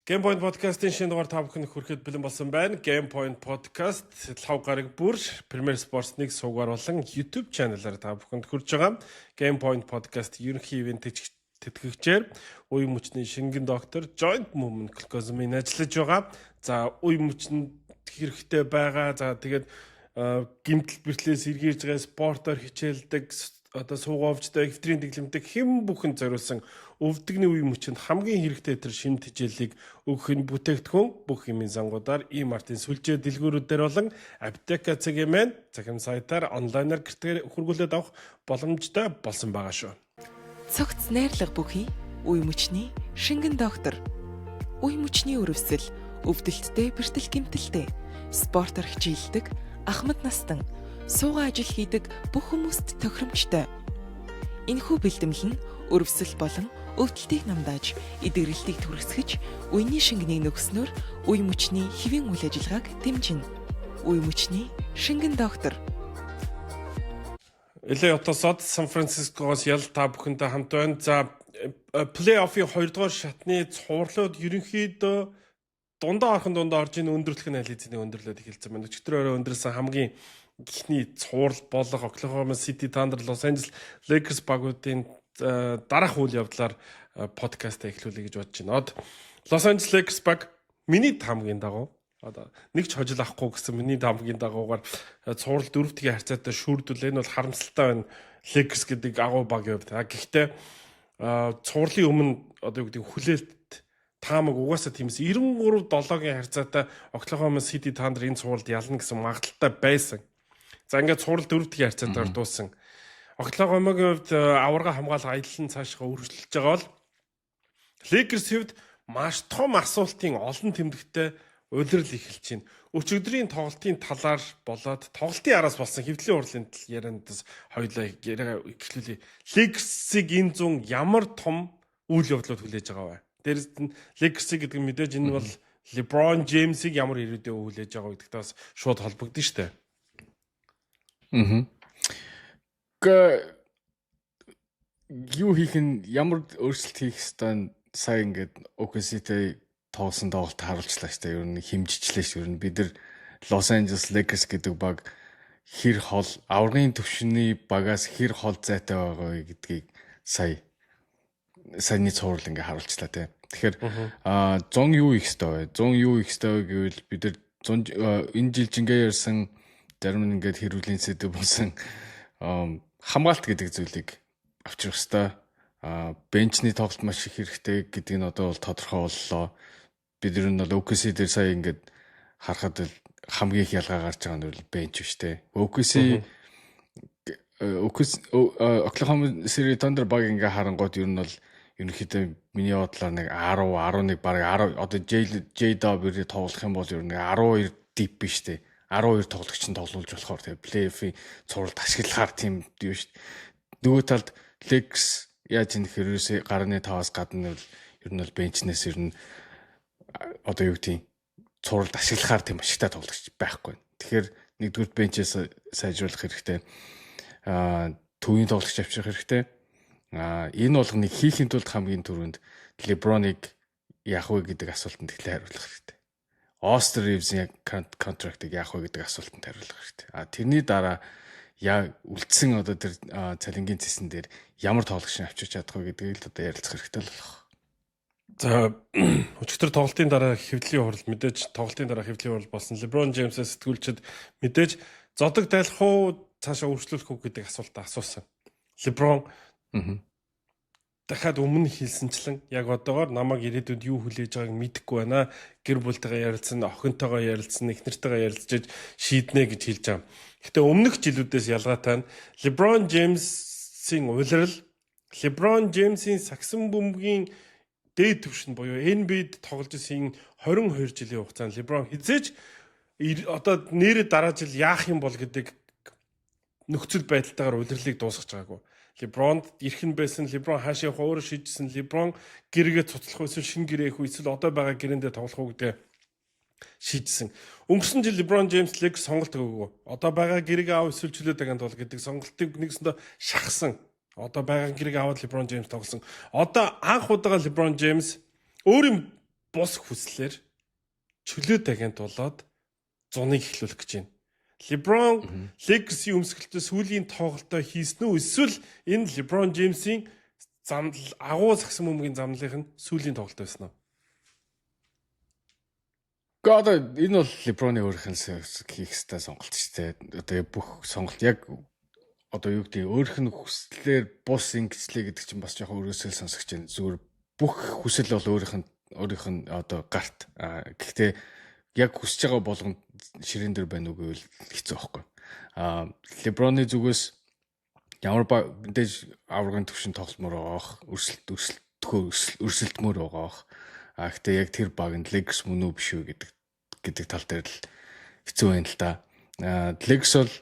Game Point Podcast-ийн шинэ дугаар та бүхэнд хүрэхэд бэлэн болсон байна. Game Point Podcast 5 гараг бүр Premier Sports-ыг суугаар болон YouTube channel-аар та бүхэнд хүрж байгаа. Game Point Podcast ерөнхий ивент тэтгэгчээр үе мөчний шингэн доктор Joint Movement Glucosamine ажиллаж байгаа. За үе мөчөнд хэрэгтэй байгаа. За тэгээд гэмтэл бэртлээс эргэж байгаа спортоор хичээлдэг одоо суугаавчтай эфтрийн дэглэмдэг хэн бүхэн зориулсан өвдөгний үе мөчөнд хамгийн хэрэгтэй тэр шинэ тижээлийг өгөх нь бүтээгдэхүүн бүх хэмжээний зангуудаар E-Mart-ын сүлжээ дэлгүүрүүдээр болон Apteka CGM захим сайтаар онлайнаар гэртээ хургуулад авах боломжтой болсон байгаа шүү. Цогц найрлага бүхий үе мөчний шингэн доктор. Үе мөчний өрөвсөл, өвдөлттэй, бэртэл гэмтэлтэй, спортоор хичээлдэг, ахмад настан суугаа ажил хийдэг бүх хүмүүст тохиромжтой. Энэхүү бэлтгэл нь өрөвсөл болон өвдөлтийг намдааж, эдгэрэлтийг түргэсгэж, үений шингэнийг нөгснөөр үе мөчний хэвийн үйл ажиллагааг дэмжинэ. Үе мөчний шингэн доктор. LA Otosod Сан Францискогоос ял та бүхэнтэй хамт байна. За плей-оффын 2 дугаар шатны цувралууд ерөнхийдөө дундаа орж ийн өндөрлөх нь аль хэзээ өндөрлөд эхэлсэн байна. Өчигдөр орой өндөрлсөн хамгийн ихний цуврал болох Oklahoma City Thunder Los Angeles Lakers багуудын дараах үйл явдлаар подкаст эхлүүлэе гэж бодож байна. Los Angeles Lakers баг миний хамгийн дагуу одоо нэг ч хожил авахгүй гэсэн миний хамгийн дагуугаар цуврал 4-ийн харьцаатай шүүрдүүл. Энэ бол харамсалтай байна. Lakers гэдэг агуу багийн хувьд. Гэхдээ цувралын өмнө одоо юу гэдэг хүлээлт таамаг угаасаа тиймээс 93-7-гийн харьцаатай Oklahoma City Thunder энэ цувралд ялна гэсэн магадaltaй байсан. За ингээд цуврал 4-ийн харьцаатайгаар дууссан. Oklahoma-гийн хувьд аварга хамгаалах аялал нь цаашгаа үргэлжлэж байгаа бол Lakers-ийн хувьд маш том асуултын олон тэмдэгтэй улирал эхэлж байна. Өчигдрийн тоглолтын талаар болоод тоглолтын араас болсон хэвлэлийн урлын яриандас хоёулаа эхлүүлээ. Lakers-ийг энэ зүүн ямар том үйл явдлууд хүлээж байгаа вэ? Дээрээс нь Lakers гэдэг нь мэдээж энэ бол LeBron James-ийг ямар ирээдүйн хүлээж байгаа гэдэгтэй бас шууд холбогдсон шүү дээ. Юу хийх нь ямар өөрчлөлт хийх ёстой сая ингээд OKC-тэй тоглосон тоглолт харуулчлаа шүү дээ. Ер нь хэмжижлээ шүү. Ер нь бид нар Los Angeles Lakers гэдэг баг хэр хол аврагын төвшний багаас хэр хол зайтай байгаа гэдгийг саяны цуврал ингээд харуулчлаа тий. Тэгэхээр 100 юу их ёстой вэ? 100 юу их ёстой гэвэл бид нар энэ жил жингээ ярьсан зарим нь ингээд хэрүүлийн сэдв болсон хамгаалт гэдэг зүйлийг авчрах ёстой. Бенчний тоглолт маш их хэрэгтэй гэдгийг нь одоо бол тодорхой боллоо. Бид нар нь бол OKC дээр сая ингээд харахад хамгийн их ялгаа гарч байгаа нь бол бенч биш те. OKC Oklahoma City Thunder баг ингээ харангууд ер нь бол ерөнхийдөө миний бодлоор нэг 10 11 баг 10 одоо J-Dub-ээр тоглох юм бол ер нь 12 deep биш те. 12 тоглогч нь тоглуулж болохоор тэгээ плей-оффын цувралд ашиглахаар тийм юу шүү дээ. Нөгөө талд Lakers яаж энэ хэрвээ гарны 5-аас гадна бол ер нь бол бенчнээс ер нь одоо юу гэдэг цувралд ашиглахаар тийм ашигтай тоглогч байхгүй. Тэгэхээр нэгдүгээр бенчээс сайжруулах хэрэгтэй. Төвийн тоглогч авчрах хэрэгтэй. Энэ болгоныг хийхин тулд хамгийн түрүүнд LeBron-ыг яах вэ гэдэг асуултанд эхлээ хариулах хэрэгтэй. Austin Reeves-ийн контрактыг яах вэ гэдэг асуултанд хариулах хэрэгтэй. Тэрний дараа үлдсэн одоо тэр цалингийн цэсэн дээр ямар тоглогч авчирч чадах вэ гэдгийг л одоо ярилцах хэрэгтэй л болох. За өчигдөр тоглолтын дараа хэвлэлийн хурал мэдээж тоглолтын дараа хэвлэлийн хурал болсон. LeBron James-ээс сэтгүүлчид мэдээж зодог тайлах уу цаашаа үргэлжлүүлэх үү гэдэг асуултаа асуусан. LeBron дахиад өмнө хэлсэнчлэн яг одоогоор намайг ирээдүйд юу хүлээж байгааг мэдэхгүй байна. Гэр бүлтэйгээ ярилцсан, охинтойгоо ярилцсан, эхнэртэйгээ ярилцж шийднэ гэж хэлж байгаа. Гэхдээ өмнөх жилүүдээс ялгаатай нь LeBron James-ийн улирал, LeBron James-ийн сагсан бөмбөгийн дээд түвшин буюу NBA-д тоглож исэн 22 жилийн хугацаанд LeBron хизээж одоо нэрээ дараа жил яах юм бол гэдэг нөхцөл байдалтайгаар улирлыг дуусгаж байгаагүй. LeBron ирхэн байсан, LeBron хаашаа явах өөрөө шийдсэн, LeBron гэргээ цуцлах байсан, шинэ гэрээ их эсвэл одоо байгаа гэрэндээ тоглох уу гэдэг шийдсэн. Өнгөрсөн жил LeBron James Lakers сонголт өгөөгүй. Одоо байгаа гэрээ аав эсвэл чөлөө даганд бол гэдэг сонголтыг нэгсэндээ шахсан. Одоо байгаа гэрээ аваад LeBron James тоглосон. Одоо анх удаага LeBron James өөрийн бус хүслээр чөлөө тагент болоод зуныг эхлүүлэх гэж байна. LeBron Lakers-ийн өмсгөлтөд сүүлийн тоглолтоо хийсэн үү? Эсвэл энэ LeBron James-ийн агуу сагсан бөмбөгийн замналынх нь сүүлийн тоглолт байсан уу? God энэ бол LeBron-ы өөрийнх нь хийх ёстой сонголт шүү дээ. Одоо бүх сонголт яг одоо юу гэдэг өөрийнх нь хүслээр бус ингэчлээ гэдэг чинь бас жоохон өрөөсөө сонсогч байна. Зүгээр бүх хүсэл бол өөрийнх нь одоо гарт. Гэхдээ яг хүсэж байгаа болгонд ширээн дээр байна уу гэвэл хэцүү байхгүй. LeBron-ы зүгээс ямар мэдээж аврагын төвшин тогломоор байгаах, өрсөлдмөр байгаах. Гэхдээ яг тэр баг нь Lakers мөн үү биш үү гэдэг тал дээр л хэцүү байна л да. Lakers бол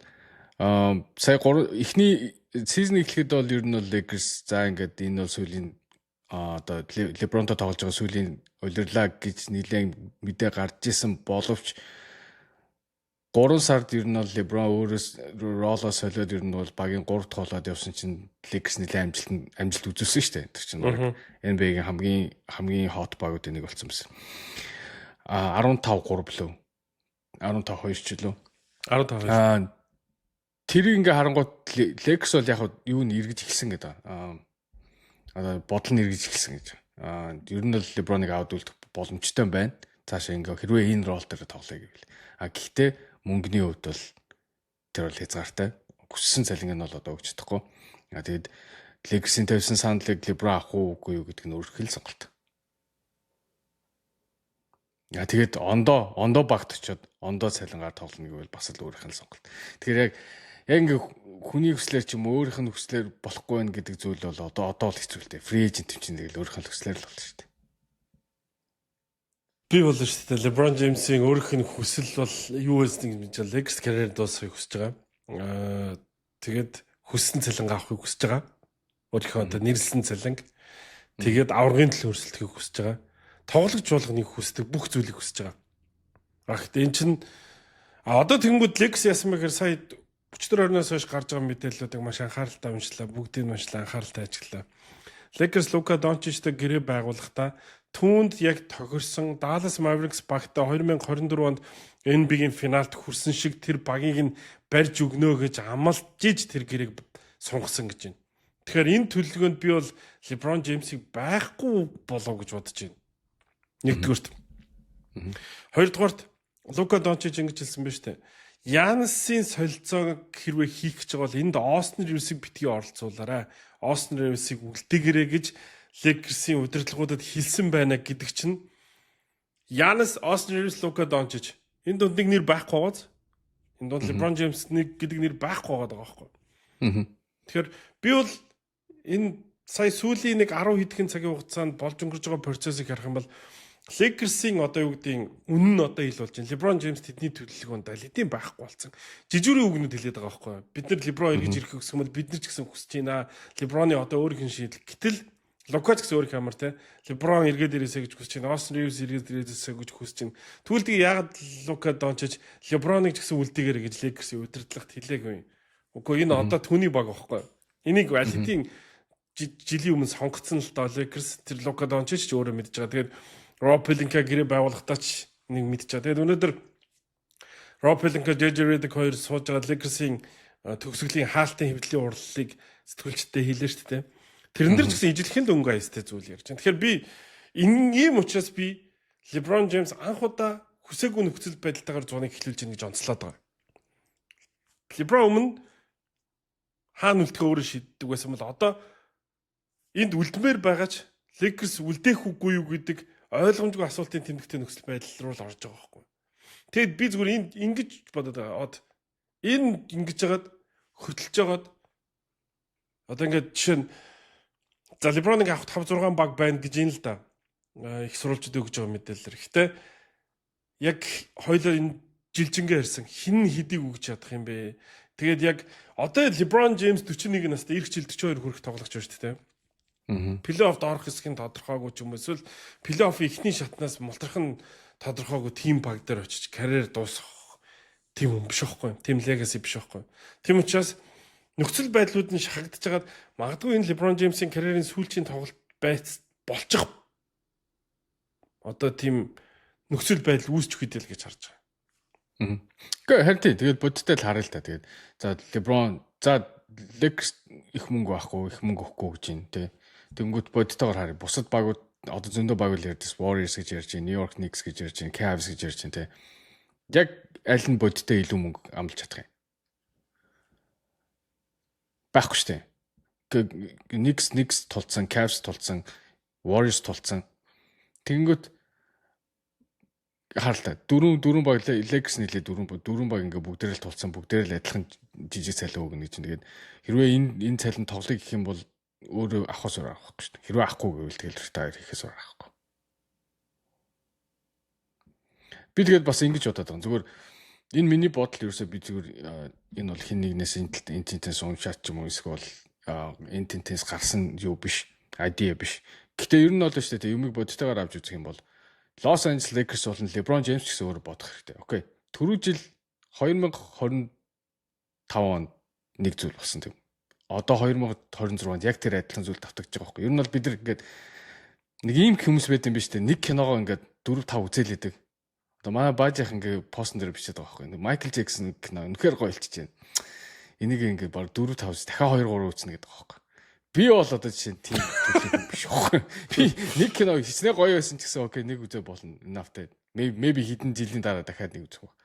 сая эхний сизон эхлэхэд бол ер нь бол Lakers за ингээд энэ бол сүүлийн одоо LeBron-той тоглож байгаа сүүлийн улирлаа гэж нэлээд мэдээ гарч исэн боловч 3 сард ер нь бол LeBron өөрөөс ролоо солиод ер нь бол багийн 3 дахь холоод явсан чинь Lakers нэлээд амжилт үзүүлсэн шүү дээ. Тэр чинь NBA-гийн хамгийн хот багуудын нэг болсон байсан. 15-3 билүү? 15-2 ч лөө? 15. Тэр ингээ харангуут Lakers бол яг юу н эргэж эхэлсэн гэдэг. Одоо бодол нь эргэж эхэлсэн гэж. Ер нь л LeBron-ыг авдуулах боломжтой байна. Цаашаа ингээ хэрвээ энэ рол дээр тоглоё гэвэл. Гэхдээ мөнгөний хувьд бол тэр бол хязгаартай. Хүссэн цалинг нь бол одоо өгч чадахгүй. Тэгээд Lakers-ийн тавьсан саналыг LeBron авах уугүй юу гэдэг нь өөрөөх нь сонголт. Тэгээд ондоо багт очиод ондоо цалингаар тоглоно гэвэл бас л өөрөөх нь сонголт. Тэгэхээр яг ингээ хүний хүслээр ч юм өөрийнх нь хүслээр болохгүй байх гэдэг зүйл бол одоо л хэцүү л дээ. Free agent чинь тэгэл өөрийнх нь хүслээр л болно шүү дээ. Би бол шүү дээ LeBron James-ийн өөрийнх нь хүсэл бол юу байсан гэж мэдэж байгаа. Lakers career дуусахыг хүсэж байгаа. Тэгээд хүссэн цалингаа авахыг хүсэж байгаа. Өөрийнхөө одоо нэрлсэн цалинг. Тэгээд аврагын төлөө өрсөлдөхийг хүсэж байгаа. Тоглогч болгоныг хүсдэг бүх зүйлийг хүсэж байгаа. Гэхдээ эн чинь одоо тэгэнгүүт Lakers яасан мэхээр сая 44-оноос хойш гарч байгаа мэдээллүүдийг маш анхааралтай уншлаа. Бүгдийг нь уншлаа, анхааралтай ажиллаа. Lakers Luka Doncic-тэй гэрээ байгуулахдаа түүнд яг тохирсон Dallas Mavericks багтаа 2024 онд NBA-гийн финалд хүрсэн шиг тэр багийг нь барьж өгнө гэж амлажиж тэр гэрээг сунгасан гэж байна. Тэгэхээр энэ төлөвлөгөөнд би бол LeBron James-ийг байхгүй болов гэж бодож байна. Нэгдүгürt. Хоёрдугаарт Luka Doncic ингэж хэлсэн байна шүү дээ. Янсын солилцоог хэрвээ хийх гэж байгаа бол энд Austin Reeves-ийг битгий оролцуулаарай. Austin Reeves-ийг үлдээгээрэй гэж Lakers-ийн удирдлагуудад хэлсэн байна гэдэг чинь Янс, Austin Reeves, Luka Doncic энэ дунд нэг нэр байхгүй байгааз. Энэ дунд LeBron James нэг гэдэг нэр байхгүй байгаа байхгүй. Тэгэхээр би бол энэ сая сүүлийн нэг 10 хэдхэн цагийн хугацаанд болж өнгөрч байгаа процессыг харах юм бол Lakers-ийн одоо юу гэдгийг үнэн нь одоо ил болж байна. LeBron James тэдний төлөвлөгөөнд алидийн байхгүй болсон. Жижигүрийн үгнүүд хэлээд байгаа байхгүй. Бид нар LeBron эргэж ирэх гэсэн бол бид нар ч гэсэн хүсэж байна. LeBron-ы одоо өөрийнх нь шийдэл. Гэтэл Luka ч гэсэн өөрийнх амар те. LeBron эргээд ирээсэй гэж хүсэж байна. Austin Reeves эргээд ирээсэй гэж хүсэж байна. Тэгвэл тийг яагаад Luka Doncic LeBron-ыг ч гэсэн үлдээгээрэй гэж Lakers-ийн удирдлагт хэлээгүй. Үгүй энэ одоо түүний баг байхгүй. Энийг алидийн жилийн өмнө сонгоцсон л доо Lakers тэр Luka Doncic ч өөрөө мэдж байгаа. Тэгээд Rob Pelinka гэрээ байгуулахдаа ч нэг мэдчихэе. Тэгээд өнөөдөр Rob Pelinka, JJ Redick хоёр сууж байгаа Lakers-ийн төгсгөлийн хаалтын хэвлэлийн урлалыг сэтгүүлчтэй хэлээ шүү дээ. Тэрэн дээр ч гэсэн ижилхэн дөнгө аястай зүйл ярьж байна. Тэгэхээр би ийм учраас би LeBron James анх удаа хүсээгүй нөхцөл байдалтайгаар зуныг эхлүүлж гэнэ гэж онцлоод байгаа. LeBron өмнө хаана үлдэхээ өөрөө шийддэг байсан бол одоо энд үлдмээр байгаач Lakers үлдээх үгүй юу гэдэг ойлгомжгүй асуултын тэмдэгтэй нөхцөл байдал руу л орж байгаа байхгүй. Тэгэд би зүгээр энд ингэж бодоод байгаа. Энэ ингэж жагаад хөтлөж жагаад одоо ингээд жишээ нь за LeBron-ыг авах 5 6 баг байна гэж юм л да. Их сурвалжууд өгж байгаа мэдээлэлэр. Гэтэ яг хоёлоо энэ жилжингээ ирсэн хин хэдийг өгч чадах юм бэ? Тэгээд яг одоо LeBron James 41 настай ирэх жил 42 хүрэх тоглогч байна шүү дээ. Плей-оффд орох хэсгийн тодорхойгүй ч юм эсвэл плей-офф ихний шатнаас мултрах нь тодорхойгүй тим баг дээр очиж карьер дуусгах тим юм биш байхгүй. Тим legacy биш байхгүй. Тэм учраас нөхцөл байдлууд нь шахагдж хагаад магадгүй энэ LeBron James-ийн карьерийн сүүлчийн тоглолт болчих одоо тийм нөхцөл байдал үүсч өгдөл гэж харж байгаа. Гэхдээ харин тэгээд бодиттой л харъя л та. Тэгээд за LeBron за Lakers их мөнгө авахгүй, их мөнгө өгөхгүй гэж байна тий. Тэнгүүт бодиттойгоор харъя. Бусад багууд одоо зөндөө баг л ярьдас Warriors гэж ярьж байна, New York Knicks гэж ярьж байна, Cavs гэж ярьж байна тий. Яг аль нь бодиттой илүү мөнгө амлаж чадах юм? Байхгүй шүү дээ. Knicks тулцсан, Cavs тулцсан, Warriors тулцсан. Тэнгүүт харалтаа дөрвөн баг Lakers нийлээ дөрвөн баг ингээ бүгдээрээ л тулцсан, бүгдээрээ л адилхан жижиг цалин өгнө гэж. Тэгээд хэрвээ энэ цалин тоглоё гэх юм бол өөрөө авахаас өөр авахгүй шүү дээ. Хэрвээ авахгүй гэвэл тэгэл retire хийхээс өөр авахгүй. Би тэгээд бас ингэж бодоод байгаа. Зүгээр энэ миний бодол ерөөсөө би зүгээр энэ бол хин нэгнээс интентээс уншаад ч юм уу эсвэл интентээс гарсан юу биш, idea биш. Гэтэ ер нь бол шүү дээ юмыг бодтойгоор авч үзэх юм бол Los Angeles Lakers болон LeBron James гэсэн өөр бодох хэрэгтэй. Окей. Түрүү жил 2025 онд нэг зүйл болсон тийм. Одоо 2026 онд яг тэр адилхан зүйл давтагдж байгаа байхгүй. Ер нь бол бид нар ингээд нэг ийм хүмүүс байт юм биш үү? Нэг киногоо ингээд 4 5 үзээлээдэг. Одоо манай баажийнх ингээд постн дээр бичээд байгаа байхгүй. Майкл Джексон кино үнэхээр гоё илчиж байна. Энийг ингээд баг 4 5 дахиад 2 3 үзнэ гэдэг байгаа байхгүй. Би бол одоо жишээ нь тийм биш байхгүй. Би нэг кино хичнээн гоё байсан ч гэсэн окей нэг үзээ болно. Enough. Maybe хэдэн жилийн дараа дахиад нэг үзэх баг.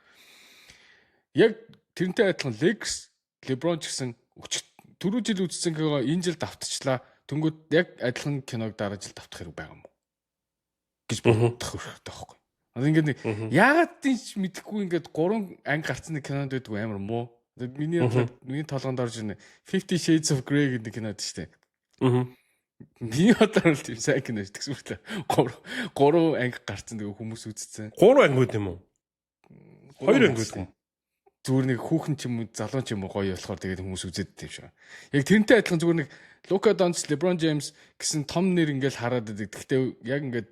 Яг тэрнтэй адилхан Lakers, LeBron ч гэсэн түрүү жил үзсэн кино энэ жил давтчихлаа. Тэнгүүд яг адилхан киног дараа жил давтах хэрэг байгаа юм уу гэж бодох хэрэгтэй байхгүй. Одоо ингээд нэг яагаад тийч мэдэхгүй ингээд 3 анги гарцсан нэг кинонд байдгүй амар муу. Миний толгонд орж ирнэ 50 Shades of Grey гэдэг кинод шүү дээ. Миний бодлоор л тийм сайн кино шүү дээ. 3 анги гарцсан нэг хүмүүс үзсэн. 3 ангиуд юм уу? 2 ангиуд юм. Зүгээр нэг хүүхэн ч юм уу залуу ч юм уу гоё болохоор тэгээд хүмүүс үзээд тийм шүү. Яг тэрнтэй адилхан зүгээр нэг Luka Doncic, LeBron James гэсэн том нэр ингээл хараад байдаг. Гэхдээ яг ингээд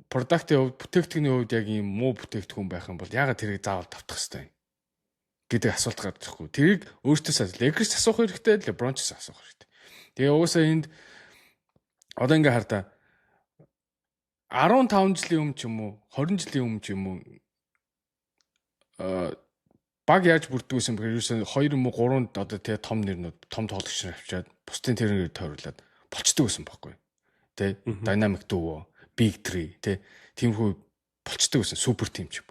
продактын хувьд, бүтээгдэхүүний хувьд яг ийм муу бүтээгдэхүүн байх юм бол ягаад тэрийг заавал давтах хэрэгтэй гэдэг асуулт гарч ирэхгүй. Тэрийг өөртөөс Lakers асуух хэрэгтэй, LeBron ч асуух хэрэгтэй. Тэгээ угаасаа энд одоо ингээ хардаа 15 жилийн өмнө ч юм уу, 20 жилийн өмнө ч юм уу баг яаж бүрддгүйсэн бэ? Ерөөсөө 2 юм уу 3 одоо тэгээ том нэрнүүд, том тоглогч нар авчаад бусдын тэрнээр тойруулаад болцдог байсан байхгүй. Тэ? Dynamic duo, Big 3, тэ? Тиймхүү болцдог байсан супер тим ч юм.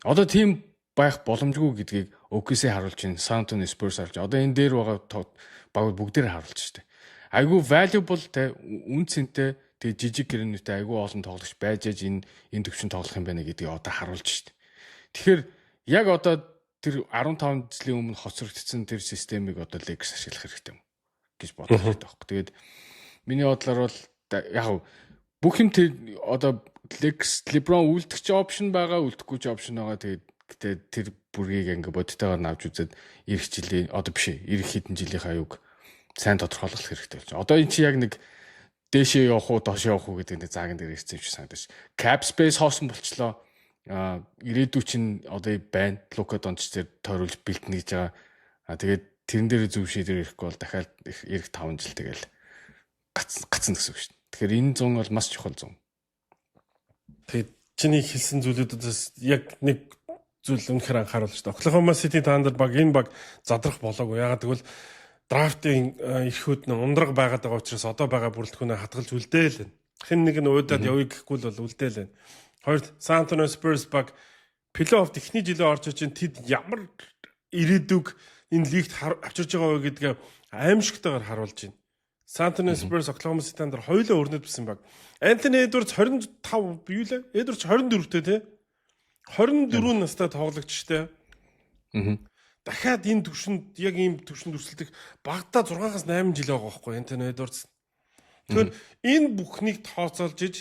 Одоо тийм байх боломжгүй гэдгийг OKC харуулж байна. San Antonio Spurs харуулж. Одоо энэ дээр байгаа багууд бүгдээр харуулж штэ. Айгу valuable тэ үн цэнтэй тэгээ жижиг гэрэнүүтэй айгу олон тоглогч байж энэ төвшин тоглох юм байна гэдгийг одоо харуулж штэ. Тэгэхээр яг одоо тэр 15 жилийн өмнө хоцрогдсон тэр системийг одоо Lakers ашиглах хэрэгтэй юм гэж бодох хэрэгтэй байхгүй. Тэгээд миний бодлоор бол яг бүх юм тэр одоо Lakers LeBron үлдэх option байгаа, үлдэхгүй ч option байгаа. Тэгээд тэр бүргийг ингээ бодтойгоор навж үзээд ирэх жилийн одоо биш ирэх хэдэн жилийнхаа юг сайн тодорхойлох хэрэгтэй болж байна. Одоо эн чи яг нэг дээшээ явах уу, доошоо явах уу гэдэг нэг заагийн дээр ирсэн юм шиг санагдаж. Cap space хоосон болчлоо. Ирээдүй чинь одоо байна. Luka Doncic дээр тойруулж бэлтэнэ гэж байгаа. Тэгээд тэрэн дээр зөв шийдвэр ирэхгүй бол дахиад ирэх 5 жил тэгэл гацсан гэсэн үг шүү дээ. Тэгэхээр энэ зун бол маш чухал зун. Тэгээд чиний хэлсэн зүйлүүдээс яг нэг зүйл үнэхээр анхааруулж байна. Oklahoma City Thunder баг энэ баг задрах болоогүй. Ягаад гэвэл драфтын эрхүүд нь ундраг байгаад байгаа учраас одоо байгаа бүрэлдэхүүнээ хадгалж үлдээл байна. Хэн нэг нь уудаад явъя гэхгүй бол үлдээл байна. Хоёрт San Antonio Spurs баг плей-офф эхний жилээ орж иж тэд ямар ирээдүг энэ лигт авчирж байгаа вэ гэдгээ аимшигтайгаар харуулж байна. San Antonio Spurs Oklahoma City Thunder хоёулаа өрнөд бисэн баг. Anthony Edwards 25 юу лээ? Edwards 24-тэй тий. 24 настай тоглогчтой. Дахиад энэ төвшөнд яг ийм төвшөнд өрсөлдөх багтаа 6-аас 8 жил байгаа байхгүй Anthony Edwards. Тэгэхээр энэ бүхнийг тооцоолж иж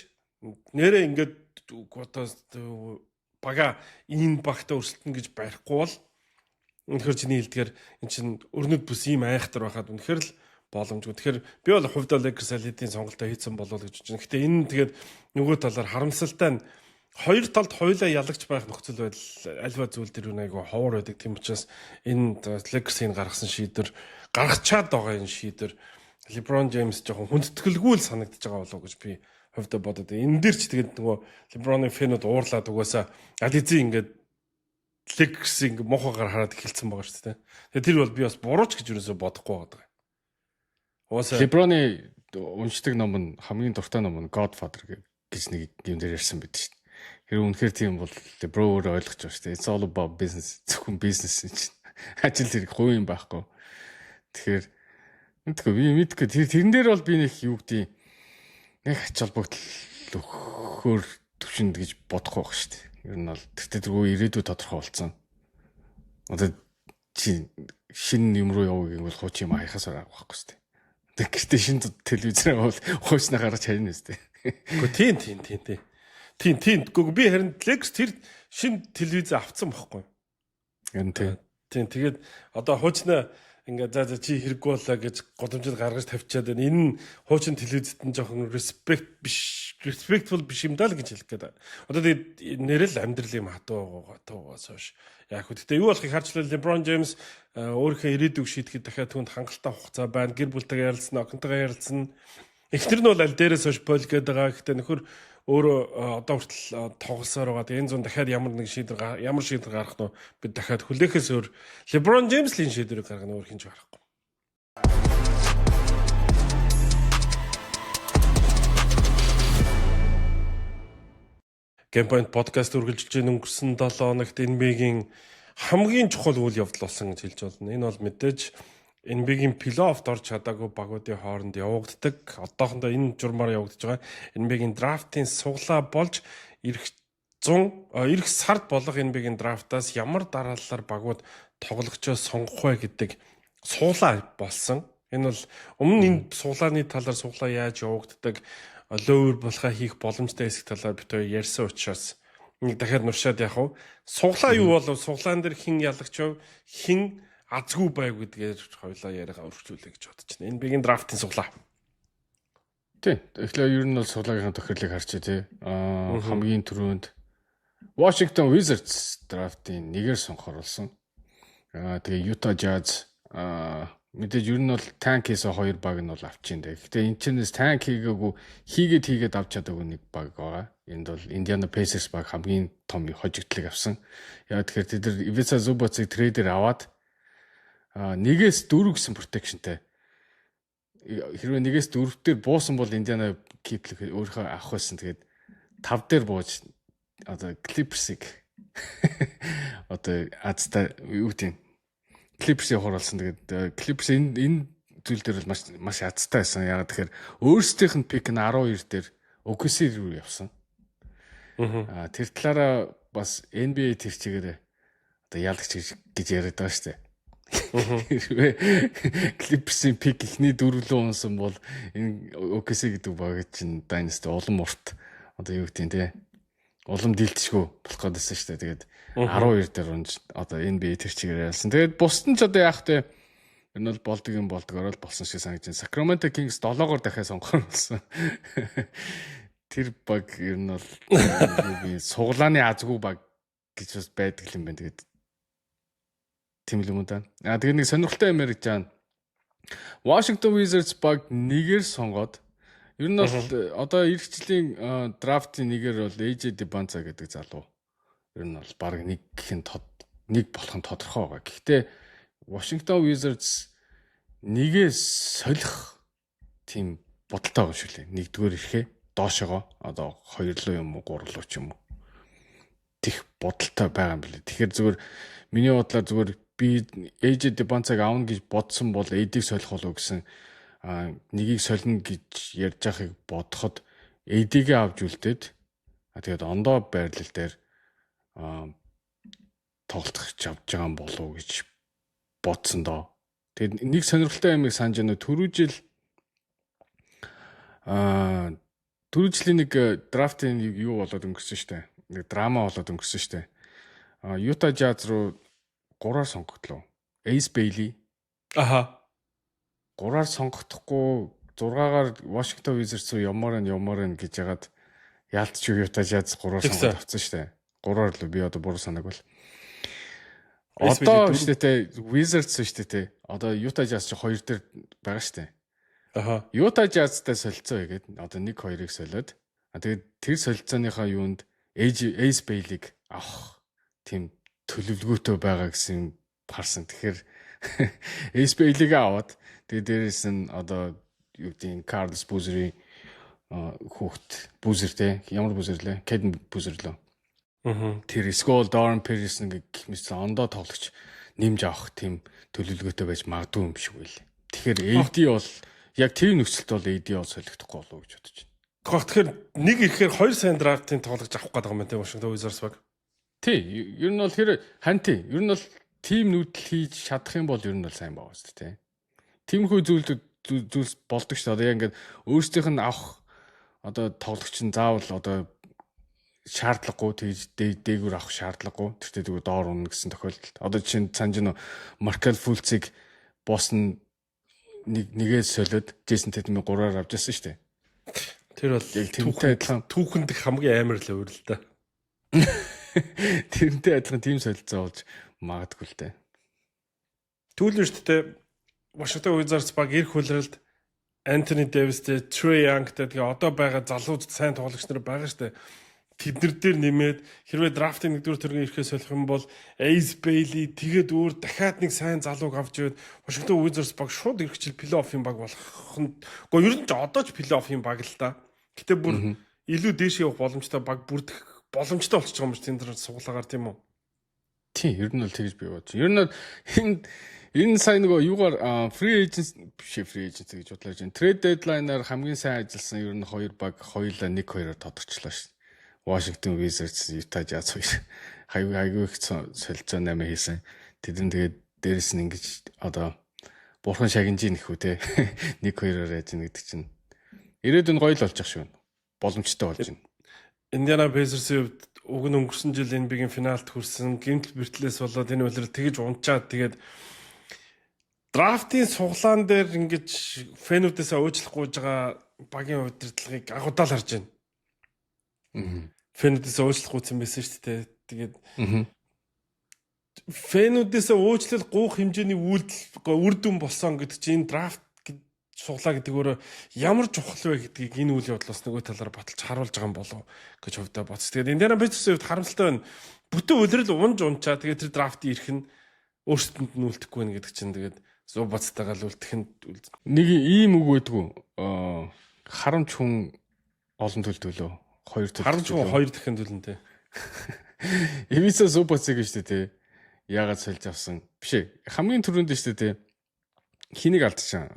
нэрээ ингээд одоо бага энэ багтаа өрсөлдөн гэж барихгүй бол үнэхээр чиний хэлдгээр эн чинь өрнөд бүс ийм айхтар байхад үнэхээр л боломжгүй. Тэгэхээр би бол хувьдаа Lakers алидийн сонголтоо хийсэн болов уу гэж байна. Гэтэ энэ тэгээд нөгөө талаар харамсалтай нь хоёр талд хоёулаа ялагч байх нөхцөл байдал альва зүйл дээр айгу ховор байдаг. Тийм учраас энэ Lakers-ийн гаргасан шийдвэр гаргачаад байгаа энэ шийдвэр LeBron James жоохон хүндэтгэлгүй л санагдаж байгаа болов уу гэж би хувьдаа бодоод энэ дээр ч тэгээд нөгөө LeBron-ы фэнүүд уурлаад угаасаа Ализийн ингээд Lakers ингээд мохоогоор хараад эхэлсэн байгаа шүү дээ. Тэгээд тэр бол би бас бурууч гэж юусоо бодохгүй байгаа. Угаасаа LeBron-ы уншдаг ном нь хамгийн дуртай ном нь Godfather гэж нэг юм дээр ярьсан байдаг шүү дээ. Хэрвээ үнэхээр тийм бол LeBron өөрөө ойлгож байгаа шүү дээ. It's all about business. Зөвхөн бизнес чинь ажил хэрэг хувийн байхгүй. Тэгэхээр мэдгүй тэрэн дээр бол би нэг юу гэдэг нэг ач холбогдол өгөхөөр төвшөнд гэж бодохгүй байх шүү дээ. Ер нь бол тэртээ ирээдүйд тодорхой болсон. Одоо чи шинэ юм руу явах гэвэл хууч юм хаяхаас байхгүй шүү дээ. Тэг гэртээ шинэ телевизээр бол хуучнаа гаргаж харина шүү дээ. Гэхдээ тийм. Гэхдээ би харин Lex тэр шинэ телевиз авцсан байхгүй. Ер нь тийм. Тэгээд одоо хуучнаа ингээд за чи хэрэггүй болоо гэж годомжид гаргаж тавьчаад байна. Энэ нь хуучин телевизэд нь жоохон respectful биш юм даа л гэж хэлэх гээд. Одоо тэгээд нэрэл амьдрал юм хатуугаас хойш. Яг хөө тэгтээ юу болохыг харчлаа LeBron James өөрийнхөө ирээдүйг шийдэхэд дахиад түнд хангалттай хугацаа байна. Гэр бүлтэйгээ ярилцсан, охинтойгоо ярилцсан. Эхнэр нь бол аль дээрээс хойш пол гээд байгаа. Гэхдээ нөхөр өөрөө одоо хүртэл тоглосоор байгаа. Тэгээд энэ зүүн дахиад ямар шийдвэр гаргах нь бид дахиад хүлээхээс өөр LeBron James-ийн шийдвэрийг гаргах нь өөр хинж гарахгүй. Gamepoint podcast үргэлжилж өнгөрсөн 7 хоногт NBA-гийн хамгийн чухал үйл явдал болсон гэж хэлж байна. Энэ бол мэдээж NBA-гийн плей-оффд орж чадаагүй багуудын хооронд явагддаг. Одоохондоо энэ журмаар явагдаж байгаа. NBA-гийн драфтын суглаа болж эх сард болох NBA-гийн драфтаас ямар дараалалаар багууд тоглогчоо сонгох вэ гэдэг суглаа болсон. Энэ бол өмнө энэ суглааны талаар суглаа яаж явагддаг, лөөр болохоо хийх боломжтой хэсэг талаар бид хоёр ярьсан учраас нэг дахиад нуршаад яах вэ? Суглаа юу болов? Суглаан дээр хэн ялагч вэ? Хэн азгүй байв гэдгээр хоёлаа яриагаа өргөжүүлээ гэж бодож байна. Энэ бигийн драфтын суглаа. Тийм. Тэгэхээр ер нь бол суглаагийн тохиолыг харчаа тий. Хамгийн түрүүнд Washington Wizards драфтын нэгээр сонгохоор болсон. Тэгээ Utah Jazz мэдээж ер нь бол танкээс 2 баг нь бол авчихин дээ. Гэхдээ энэ чинээс танк хийгээд авч чадаагүй нэг баг байгаа. Энд бол Indiana Pacers баг хамгийн том хожигдлыг авсан. Яг тэгэхээр тэд нар Ivica Zubac-ыг трейдер аваад 1-4 гэсэн протекшнтэй. Хэрвээ 1-4 дээр буусан бол Indiana Keep-ийг өөрийнхөө авах байсан. Тэгээд 5 дээр бууж одоо Clippers-ыг одоо азтай юу гэдэг Clippers-ийг хоруулсан. Тэгээд Clippers энэ зүйл дээр бол маш азтай байсан. Яг тэгэхээр өөрсдийнх нь пик нь 12 дээр OKC рүү явсан. Тэр талаараа бас NBA тэр чигээр одоо ялагч гэж яриад байгаа шүү дээ. Clippers-ийн пик ихний 4 лөө унсан бол энэ OKC гэдэг баг чинь Dynasty улам урт одоо юу гэдэг те улам дийлдэшгүй болох гэдсэн шүү дээ. Тэгээд 12 дээр одоо NBA тэр чигээр ялсан. Тэгээд бусд нь ч одоо яах вэ? Энэ бол болдгоор л болсон шиг санагдаж байна. Sacramento Kings 7-оор дахиад сонгохоор болсон. Тэр баг ер нь бол суглааны азгүй баг гэж бас байдаг юм байна. Тэгээд тийм л юм да. Тэгээд нэг сонирхолтой юм яригч жаана. Washington Wizards баг нэгээр сонгоод ер нь бол одоо эх жилийн драфтын нэгээр бол AJ Debunza гэдэг залуу. Ер нь бол баг нэг болох нь тодорхой байгаа. Гэхдээ Washington Wizards нэгээ солих тийм бодолтой байгаа шүү лээ. Нэгдүгээр ирэхээ доошогоо одоо 2 лөө юм уу 3 лөө ч юм уу. Тих бодолтой байгаа юм билээ. Тэгэхээр зүгээр миний бодлоор зүгээр би AJ Debunza-г аавна гэж бодсон бол AD-г солих болов гэсэн нэгийг солино гэж ярьж байгааг бодоход AD-г авч үлдээд тэгээд ондоо байрлал дээр тоглох авч байгаа юм болов уу гэж бодсон доо. Тэгээд нэг сонирхолтой юмыг санаж байна. Түрүү жилийн нэг драфтын юу болоод өнгөрсөн штэ. Нэг драма болоод өнгөрсөн штэ. Utah Jazz руу 3-аар сонгогдлоо. Ace Bailey. 3-аар сонгохдохгүй 6-аар Washington Wizards руу ямаар нь гэж яагаад яалтч Utah Jazz 3-аар сонгоод авсан штэ. 3-аар л би одоо буруу санааг бол. Одоо штэ Wizards штэ. Одоо Utah Jazz чи 2 дээр байгаа штэ. Utah Jazz-тай солилцоо хийгээд одоо 1-2-ыг солиод Тэгээд тэр солилцооныхаа юунд Ace Bailey-г авах тийм төлөвлөгөөтэй байгаа гэсэн харсан. Тэгэхээр Ace Bailey-г аваад тэгээд дээрээс нь одоо юу гэдэг нь Carlos Boozer-ийн хүүхд Boozer те ямар Boozer лээ? Caden Boozer лөө. Тэр Skull Doran Pearson гэх мэт ондоо тоглогч нэмж авах тийм төлөвлөгөөтэй байж магадгүй юм шиг байл. Тэгэхээр AD бол яг тийм нөхцөлд бол AD бол солигдохгүй болов гэж бодож байна. Тэгэхээр нэг ирэхээр 2 сайн драфтын тоглож авах гэдэг юм байна тийм Washington Wizards баг. Тий, ер нь бол ер нь бол тим нүүдэл хийж чадах юм бол ер нь бол сайн байгаа шүү дээ. Тиймхүү зүйлс болдог шүү дээ. Одоо яг ингээд өөрсдийнх нь авах одоо тоглогч нь заавал одоо шаардлагагүй тэгж дээгүүр авах шаардлагагүй. Тэр тэгвэл доор унах гэсэн тохиолдолд. Одоо жишээ нь санаж нь Markel Fultz-ыг Boston нэгээс солиод Jason Tatum-ыг 3-аар авч яасан шүү дээ. Тэр бол яг тэмтэй адилхан түүхэнд хамгийн амар л өөр л да. Тэрнтэй адилхан тим солилцоо болж магадгүй л дээ. Түүл шүү дээ. Washington Wizards баг эрх хөлрөлд Anthony Davis-тэй, Trae Young-тэй тэгээ одоо байгаа залуу сайн тоглогч нар байгаа шүү дээ. Тэднэр дээр нэмээд хэрвээ драфтын 1-р төргийн ирэхээ солих юм бол Ace Bailey тэгээд өөр дахиад нэг сайн залууг авч ирээд Washington Wizards баг шууд ирэхчил плей-оффын баг болох нь. Гэхдээ ер нь ч одоо ч плей-оффын баг л та. Гэтэ бүр илүү дээш явах боломжтой баг бүрдэх боломжтой болчих юм шиг тэнд суглаагаар тийм үү? Тийм, ер нь бол тэгж би бодож. Ер нь энэ сайн нөгөө юугаар free agent гэж бодлоо чинь. Trade deadline-аар хамгийн сайн ажилласан ер нь 2 баг хоёулаа 1-2-оор тодорчлоо шүү. Washington Wizards, Utah Jazz хайгүй их солилцоо 8 хийсэн. Тэд нь тэгээд дээрэс нь ингэж одоо бурхан шагнаж ийн гэхүү те 1-2-оор яаж ийн гэдэг чинь ирээдүйн гоё л болж ах шүү. Боломжтой болж байна. Indiana Pacers-ийн хувьд уг нь өнгөрсөн жил NBA-гийн финалд хүрсэн гэмтэл бэртлээс болоод энэ үлрэл тэгж унчаад тэгээд драфтын суглаан дээр ингэж фэнүүдээс өөжлөхгүй байгаа багийн удирдлагыг агуулдаа л харж байна. Фэнүүдээс өөжлөхгүйсэн байсан шүү дээ. Тэгээд фэнүүдээс өөжлөл гуух хэмжээний үйлдэл үр дүн болсон гэдэг чинь драфт суглаа гэдэг өөрөө ямар чухал вэ гэдгийг энэ үйл явдлаас нөгөө талаар баталж харуулж байгаа юм болов гэж хөвдөө бодсон. Тэгээд Indiana Pacers-ийн хувьд харамсалтай байна. Бүтэн үлрэл унчаа тэгээд тэр драфтын ирэх нь өөрсдөнд нь үлдэхгүй байх гэдэг чинь тэгээд зүү бацтайгаа л үлдэх нь нэг ийм үг байдгүй. Харамч хүн олон төлөвлөлөө 2 төлөвлөлөө. Харамч хүн 2 дахин төлөнтэй. Ивиса Зубацыг гэж дээ. Яагаад сольж авсан? Биш ээ. Хамгийн түрүүнд шүү дээ. Хэнийг алдчихсан?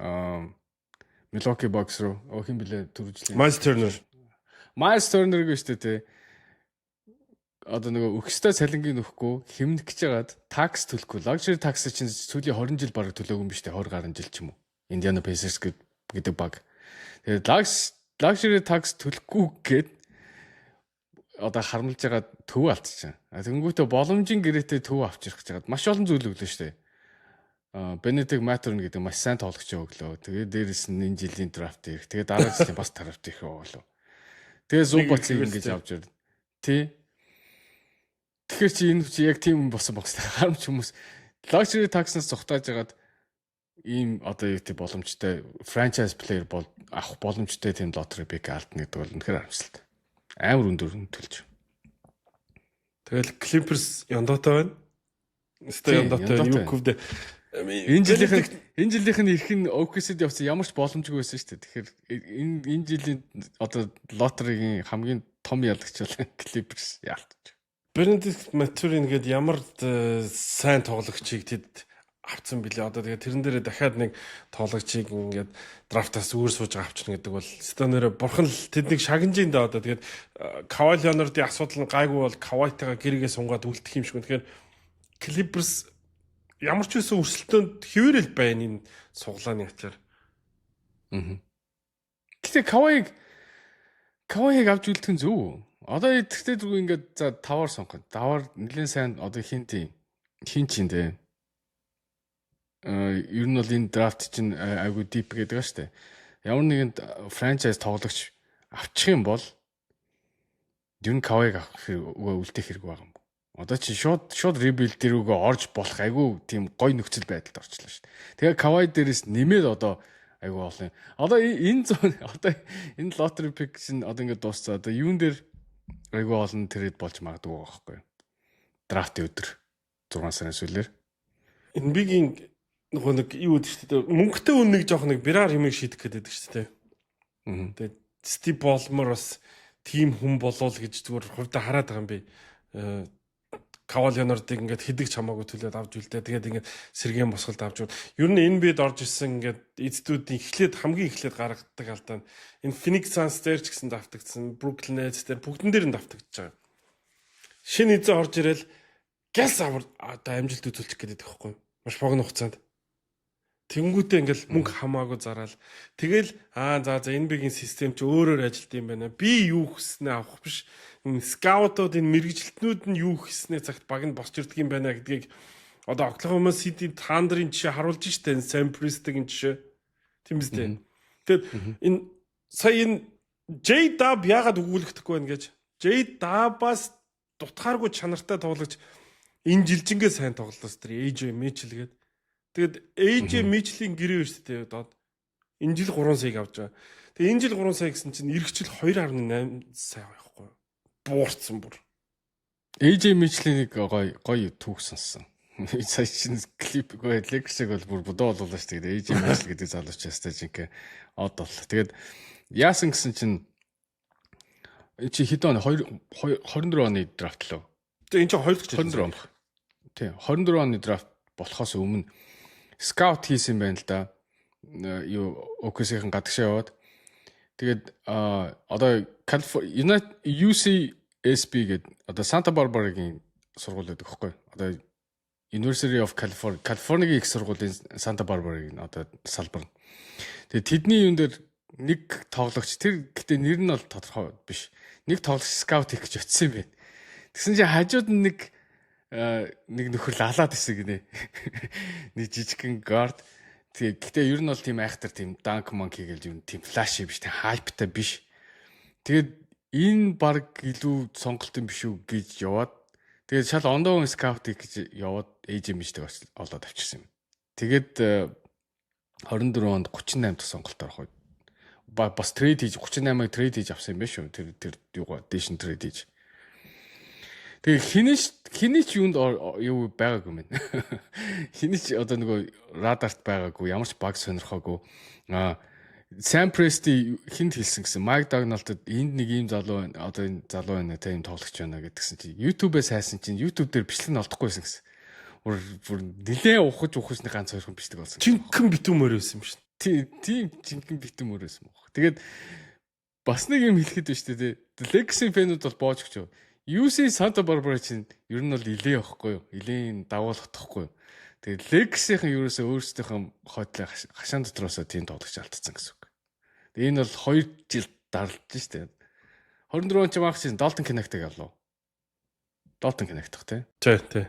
Milwaukee Bucks руу хин блэ төрүүлжлээ. Miles Turner гэж дээ. Одоо нөгөө өгстэй цалингийн нөхгүй хэмнэх гэж байгаад такс төлөхгүй. Luxury tax чинь сүүлийн 20 жил бараг төлөөгүй юм биш үү? 20 гаруй жил ч юм уу. Indiana Pacers гэдэг баг. Тэгээд luxury tax төлөхгүй гээд одоо харамлж байгаа төв алдчихсан. Тэнгүүтээ боломжийн гэрээтэй төв авчрах гэж байгаад маш олон зүйл өглөө шүү дээ. Benedict Mathurin гэдэг маш сайн тоглогч өглөө. Тэгээд дээрэс нь энэ жилийн драфт ирэх. Тэгээд дараа жилийн бас драфт ирэх болов. Тэгээд Zubacыг ингэж авч ирд. Тий. Тэгэхээр чи энэ чи яг тийм болсон багс. Харамч хүмүүс luxury tax-наас зугатааж ягаад ийм одоо юу гэдэг боломжтой franchise player бол авах боломжтой тийм lottery pick алдна гэдэг бол үнэхээр харамсалтай. Амар өндөр төлж. Тэгэл Clippers яндаатай байна. Өстой яндаатай юу гэвдэ энэ жилийнх нь ирэх нь OKC-д явсан ямар ч боломжгүй байсан шүү дээ. Тэгэхээр энэ жилийн одоо лотеригийн хамгийн том ялагч бол Clippers яалтч. Benedict Mathurin гээд ямар сайн тоглогчийг тэд авцсан билээ. Одоо тэгээд тэрэн дээрээ дахиад нэг тоглогчийг ингээд драфтаас үүр сууж авчихна гэдэг бол стонерэ бурхан л тэднийг шагнаж ин да одоо тэгээд Kawhi Leonard-ийн асуудал нь гайгүй бол Kawhi-тайгаа гэрээгээ сунгаад үлдэх юм шиг. Тэгэхээр Clippers ямар ч үсэн өрсөлдөөнд хэвээрэл байна энэ суглааны ачаар. Гэтэ Kawhi-г авч үлдэх нь зөв. Одоо тэгтээ зүг ингээд за 5-аар сонгох. 5-аар нэлээд сайн одоо хин чинь дээ. Ер нь бол энэ драфт чинь айгу дип гэдэг ба штэ. Ямар нэгэн франчайз тоглогч авчих юм бол ер нь Kawhi-г авах үлдэх хэрэг байгаа юм. Одоо чи шууд rebuild дээрүүгөө орж болох айгу тийм гой нөхцөл байдалд орчлоо шүү дээ. Тэгээ Kawhi дээрээс нэмээд одоо айгүй олон. Одоо энэ lottery pick чинь одоо ингээд дуусцаа. Одоо юун дээр айгүй олон трейд болж магадгүй байхгүй. Драфтын өдөр 6 сарын сүүлээр. Энэ бигийн нөгөө нэг юу гэдэг шүү дээ. Мөнгөтэй үнэ нэг жоох нэг бираар юмыг шийдэх гэдэг шүү дээ. Тэгээд Стив Болмор бас тим хүн болов гэж зүгээр хувьдаа хараад байгаа юм би. Кавалянордыг ингээд хэдэг чамаагүй төлөөд авч үлдээ. Тэгээд ингээд сэргээн босголд авч. Ер нь энэ бид орж ирсэн ингээд эцдүүдийн хамгийн эхлээд гаргадаг алдаа. Энэ Phoenix Suns дээр ч гэсэн давтагдсан, Brooklyn Nets дээр бүгдэн дээр нь давтагдж байгаа. Шинэ эзэн орж ирэл гяс одоо амжилт үзүүлчих гэдэг байхгүй. Маш богино хугацаанд. Тэнгүүтээ ингээл мөнгө хамаагүй зараал. Тэгэл за энэ бигийн систем чи өөрөөр ажилт юм байна. Би юу хүснээ авах биш. Скаутууд энэ мэрэгжилтнүүд нь юу хийснээ цагт баг нь босч ирдэг юм байна гэдгийг одоо Oklahoma City Thunder-ын жишээ харуулж штэ Sam Presti-гийн жишээ. Тийм үстэй. Тэгэд энэ сая энэ J-Dub яагаад өгүүлэгдэхгүй байна гэж. J-Dub-аас дутхааргүй чанартай тоглож энэ жилжингээ сайн тоглолоос тэр AJ Mitchell гээд. Тэгэд AJ Mitchell-ийн гэрээ штэ одоо энэ жил 3 саяг авч байгаа. Тэгээ энэ жил 3 сая гэсэн чинь эх жил 2.8 сая байхгүй. Буурсан бүр. AJ Mitchell-ийн нэг гоё түүх сонссон. Сая чинь клип гоё Lakers-ыг бол бүр бодоо болуулаа шүү дээ. AJ Mitchell гэдэг залууч ястай жинхэнэ од бол. Тэгээд яасан гэсэн чинь чи хэдэн он 24 оны драфт лөө. Тэгээ энэ чинь 2 дахь жил 24 он. Тийм 24 оны драфт болохоос өмнө скаут хийсэн байна л да. Юу OKC-ийн гадагшаа яваад тэгээд одоо UCSB гэдэг одоо Санта Барбарагийн сургууль байдаг хөөхгүй. Одоо University of California, Калифорнигийн их сургуулийн Санта Барбарагийн одоо салбар. Тэгээд тэдний юун дээр нэг тоглогч тэр гэтээ нэр нь бол тодорхой биш. Нэг тоглогч скаут хийх гэж очсон юм байна. Тэгсэн чинь хажууд нь нэг нөхөр лалаад исэн гинэ. Нэг жижигхэн guard. Гэхдээ ер нь бол тийм айхтар тийм dunk monkey гэж юм тийм flash биш тийм hypeтай биш. Тэгээд энэ баг илүү сонголт юм биш үү гэж яваад тэгээд шал ондоо скаут гэж яваад AJ Mitchell олоод авчирсан юм. Тэгээд 24 онд 38 дахь сонголтоор хойд бас трейд хийж 38-ыг трейд хийж авсан юм байна шүү. Тэр юугаа дэшин трейд хийж. Тэгээ хиний ч юунд юу байгаагүй юм. Хиний ч одоо нөгөө радарт байгаагүй, ямар ч баг сонирхоогүй. Sam Presti хинт хэлсэн гэсэн. Mike Donald-д энд нэг ийм залуу байна. Одоо энэ залуу байна те ийм тоглогч байна гэдгсэн чинь YouTube-ээс хайсан чинь YouTube дээр бичлэг нь олдохгүйсэн гэсэн. Бүр нилээ ухаж нэг ганц хоёр хүн бичдэг болсон. Жинхэнэ битүүмөр байсан юм шин. Тийм жинхэнэ битүүмөр байсан баг. Тэгээд бас нэг юм хэлэхэд байна шүү дээ. Lakers-ийн фэнүүд бол боож өгч. UC Santa Barbara чинь ер нь бол илээ явахгүй юу? Илийн дагуулах тахгүй юу? Тэгээд Lakers-ийн ерөөсөө өөрсдийнхөө хойдлын хашаан дотроосоо тийм тоглогч алдсан гэсэн үг. Тэгээд энэ бол 2 жил дарлаж штэ. 24 он ч мах чинь Dalton Knecht-ыг авлаа. Dalton Knecht тий. Тий.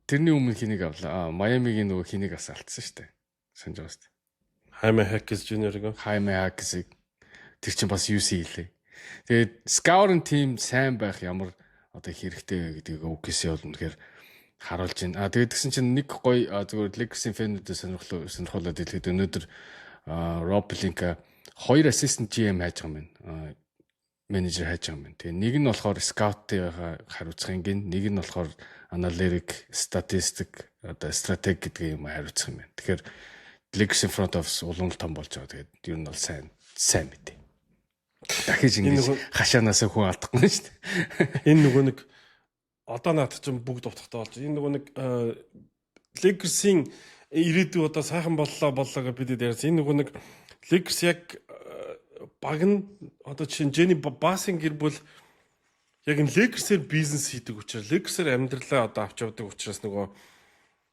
Тэрний өмнө хэнийг авлаа? Miami-гийн нөгөө хэнийг бас алдсан штэ. Санаж байгаа штэ. Jaime Jaquez Jr-г. Jaime Jaquez-ыг тэр чинь бас UC хэлээ. Тэгээд Scouting team сайн байх ямар одоо хэрэгтэй вэ гэдгийг OKC бол үнэхээр харуулж байна. Тэгээд тэгсэн чинь нэг гоё зүгээр Lakers-ийн фэнүүдэд сонирхолтой дэлгэхэд өнөөдөр Rob Pelinka 2 assistant GM хайж байгаа юм байна. Менежер хайж байгаа юм байна. Тэгээд нэг нь болохоор scout-ыг хариуцахын гин, нэг нь болохоор analytic, statistic, одоо стратеги гэдэг юм хариуцах юм байна. Тэгэхээр Lakers-ийн front office улам том болж байгаа. Тэгээд ер нь бол сайн мэдээ. Дахиж ингэж хашаанаас хүн алдахгүй шүү дээ. Энэ нөгөө нэг одоо наад чинь бүгд утгатай болж. Энэ нөгөө нэг Lakers-ийн ирээдүй одоо сайхан боллоо гэж бид ярьсан. Энэ нөгөө нэг Lakers яг баг нь одоо чинь Jenny Bass-ийн гэр бүл яг энэ Lakers-ээр бизнес хийдэг учраас Lakers-ээр амьдралаа одоо авч явдаг учраас нөгөө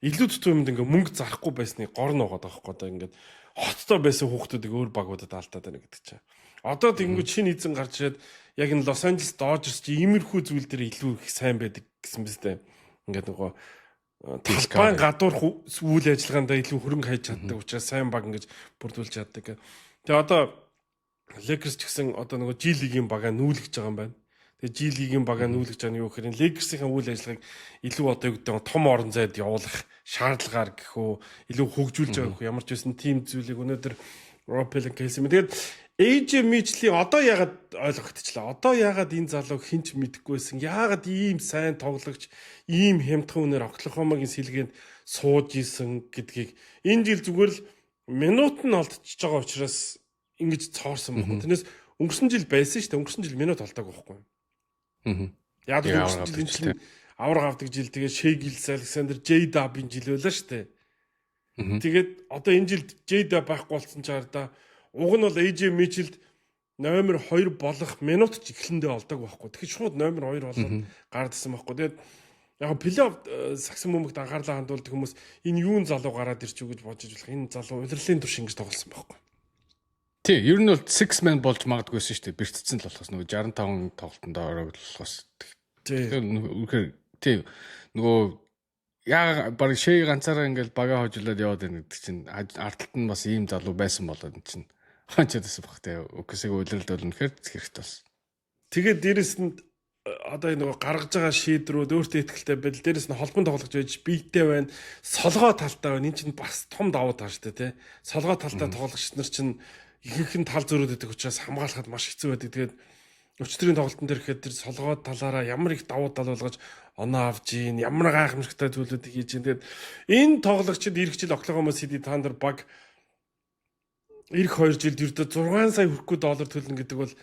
илүү дутуу юмд ингээ мөнгө зарахгүй байсныг гор нуугаад байгаа байхгүй одоо ингээд хоттой байсан хүүхдүүдийг өөр багуудад алдаад байна гэдэг чинь. Одоо тэгэнгүүт шинэ эзэн гарч ирээд яг энэ Los Angeles Dodgers чи иймэрхүү зүйл дээр илүү их сайн байдаг гэсэн биз дээ. Ингээд нөгөө талбайн гадуурх үйл ажиллагаандаа илүү хөрөнгө хайж чаддаг учраас сайн баг ингэж бүрдүүлж чаддаг. Тэгээ одоо Lakers ч гэсэн одоо нөгөө G League-ийн багаа нүүлгэж байгаа юм байна. Тэгээ G-лигийн багаа нүүлгэж байгаа нь юу гэхээр Lakers-ийн үйл ажиллагааг илүү одоо юу гэдэг том орон зайд явуулах шаардлагаар гэхүү илүү хөгжүүлж байгаа гэхүү ямар ч байсан тийм зүйлийг өнөөдөр Rob Pelinka хэлсэн юм. Тэгээд AJ Mitchell-ийн одоо яагаад ойлгогдчихлаа. Одоо яагаад энэ залуу хинч мэдэхгүйсэн. Яагаад ийм сайн тоглогч ийм хямдхан үнээр Оклахомагийн сэлгээнд сууж исэн гэдгийг энэ жил зүгээр л минут нь олдчихж байгаа учраас ингэж цоорсон байна. Тэрнээс өнгөрсөн жил байсан шүү дээ. Өнгөрсөн жил минут олдоогүй байхгүй. Яг өнгөрсөн жил энэ чинь авраг авдаг жил тэгээд Shea Gilgeous Alexander J-Dub-ийн жил байлаа шүү дээ. Тэгээд одоо энэ жилд J-Dub байхгүй болсон ч хараа уг нь бол AJ Mitchell-д номер 2 болох минут ч эхлэндээ олдог байхгүй. Тэгэхээр шууд номер 2 болоод гардсан байхгүй. Тэгээд яг плей-офф сагсан мөмөгт анхаарлаа хандуулдаг хүмүүс энэ юун залуу гараад ирчихв гэж бодож болох. Энэ залуу удирлын турш ингэж тоглосон байхгүй. Тий, ер нь бол 6 man болж магадгүйсэн шүү дээ. Бэртцсэн л болохоос нөгөө 65 тоглолтонд ороглохоос. Тий. Нөгөө яа баг Shea ганцаараа ингээл бага хожлоод яваад байна гэдэг чинь артталт нь бас ийм залуу байсан болоод энэ чинь ханчаадсан баг тий. Өксөг үйлрэлд бол үнэхээр хэрэгтэй болсон. Тэгээд дээрэс нь одоо энэ нөгөө гаргаж байгаа шийдрүүд өөртөө ихтэй байдал дээрэс нь холбон тоглож байж бийтэй байна. Солгоо талтай байна. Энэ чинь бас том давуу тал шүү дээ тий. Солгоо талтай тоглогч нар чинь ихэнх нь тал зөрөөд байдаг учраас хамгаалахад маш хэцүү байдаг. Тэгээд өчтөрийн тоглолтын дээр ихэд тэр солгоо талаараа ямар их давуу тал болгож оноо авж ийн, ямар гайхамшигтай зүйлүүдийг хийж ийн. Тэгээд энэ тоглогчид ирэх жил Oklahoma City Thunder баг ирэх 2 жилд ердөө 6 сая хүрэхгүй доллар төлнө гэдэг бол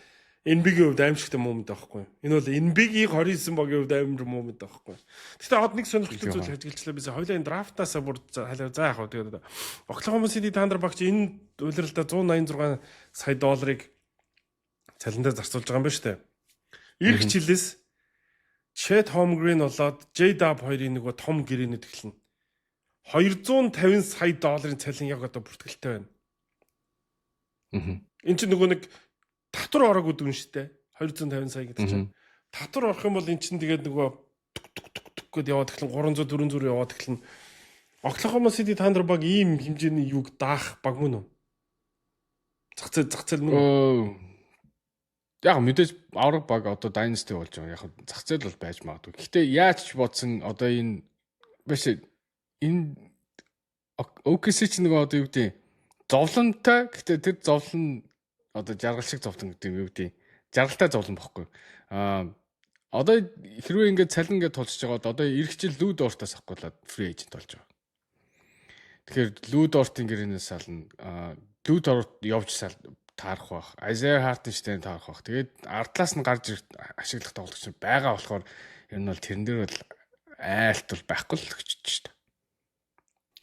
NBA-ийн хувьд аимшигтай момент байхгүй. Энэ бол NBA-ийн 29 багийн хувьд амар момент байхгүй. Гэхдээ од нэг сонирхолтой зүйл ажиглажлаа biz хоёлаа энэ драфтаасаа бүр халаа заа яах вэ тэгээд Oklahoma City Thunder багч энэ үйлрэлдээ 186 сая долларыг цалиндаа зарцуулж байгаа юм байна шүү дээ. Ирэх жилээс Chet Holmgren болоод J-Dub хоёрын нөгөө том гэрээнүүд эхэлнэ. 250 сая долларын цалин яг одоо бүртгэлтэй байна. Энд чинь нөгөө нэг татвар ороог үдгэн штэ 250 сая гэдэг чинь татвар орох юм бол эн чинь тэгээд нөгөө гэд яваад эхлэн 300 400 яваад эхлэн Oklahoma City Thunder баг ийм хэмжээний юуг даах баг мөн үү? Зах зээл мөн. Яг мэдээж авраг баг одоо Dynasty болж байгаа. Яг зах зээл бол байж магадгүй. Гэхдээ яаж ч бодсон одоо энэ биш энэ OKC ч нэг одоо юу гэдэг зовлонтой. Гэхдээ тэр зовлон одоо жаргал шиг зовлон гэдэг юм юу гэдэг. Жаргалтай зовлон бохгүй. Одоо хэрвээ ингээд цалин ингээд тулж байгаад одоо ирэх жил Lou Dort-аас авахгүйлаад free agent болж байгаа. Тэгэхээр Lou Dort-ийн гэрээнээс сална. Lou Dort явж таарах бах. Isaiah Hartenstein таарах бах. Тэгээд ардлаас нь гарч ашиглах тоглогч байгаа болохоор ер нь бол тэрэн дээр бол айлт бол байхгүй л гэж шүү дээ.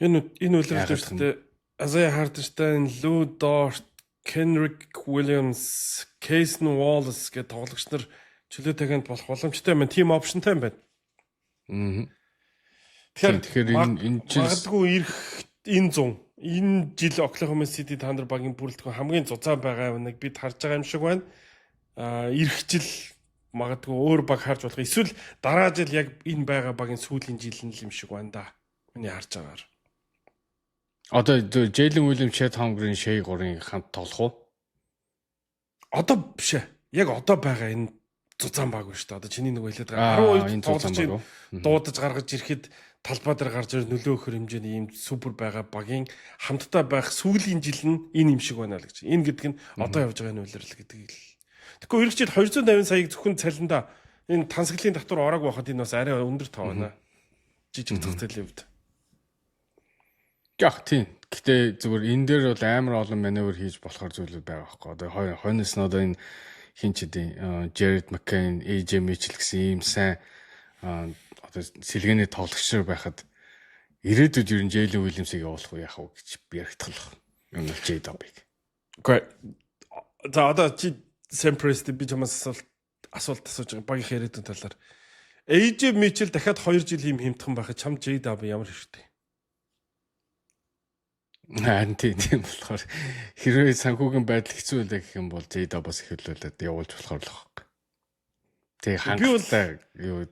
Энэ үйлрэлтэй Isaiah Hartenstein, Lou Dort, Kenrick Williams, Cason Wallace гэх тоглогч нар чөлөө таганд болох боломжтой юм. Team optionтай юм байна. Тэгэхээр энэ магадгүй ирэх энэ 100 энэ жил Oklahoma City Thunder багийн бүрэлдэхүүн хамгийн зузаан байгаа нэг бид харж байгаа юм шиг байна. Ирэх жил магадгүй өөр баг харж болох. Эсвэл дараа жил яг энэ байгаа багийн сүүлийн жил нь юм шиг байна да. Миний харж байгаагаар. Одоо Jalen Williams, Chet Holmgren, Shea 3-ын хамт тоглох уу? Одоо биш ээ. Яг одоо байгаа энэ зузаан баг байна шүү дээ. Одоо чиний нэг хэлээд байгаа 12 тоглогч дуудаж гаргаж ирэхэд талбай дээр гарч ирэх нөлөө өгөх хэмжээний ийм супер байгаа багийн хамтдаа байх сүүлийн жил нь энэ юм шиг байна л гэж. Энэ гэдэг нь одоо явж байгаа энэ үйлрэл гэдэг л. Тэгэхгүй ирэх жил 250 саяг зөвхөн цалиндаа энэ тансаглалын татвар ороагүй байхад энэ бас арай өндөр тоо байна. Жижиг зах зээлийн хувьд. Яг тийм. Гэтэ зүгээр энэ дээр бол амар олон маневр хийж болохоор зүйлүүд байгаа байхгүй. Одоо хойноос нь одоо энэ хин ч үгүй Jared McCain, AJ Mitchell гэсэн ийм сайн одоо сэлгээний тоглогчор байхад ирээдүйд ер нь Jalen Williams-ыг явуулах уу яах вэ гэж би яригдах юм бол J-Dub-ыг. Окей. За одоо чи Sam Presti би чамаас асуулт асууж байгаа багийн ирээдүйн талаар. AJ Mitchell дахиад 2 жил ийм хэмтхэн байхад чам J-Dub ямар хэрэгтэй? Тийм болохоор хэрвээ санхүүгийн байдал хэцүү байлаа гэх юм бол J-Dub-аас эхлүүлээд явуулж болохоор л байна. Тэг хангалттай юу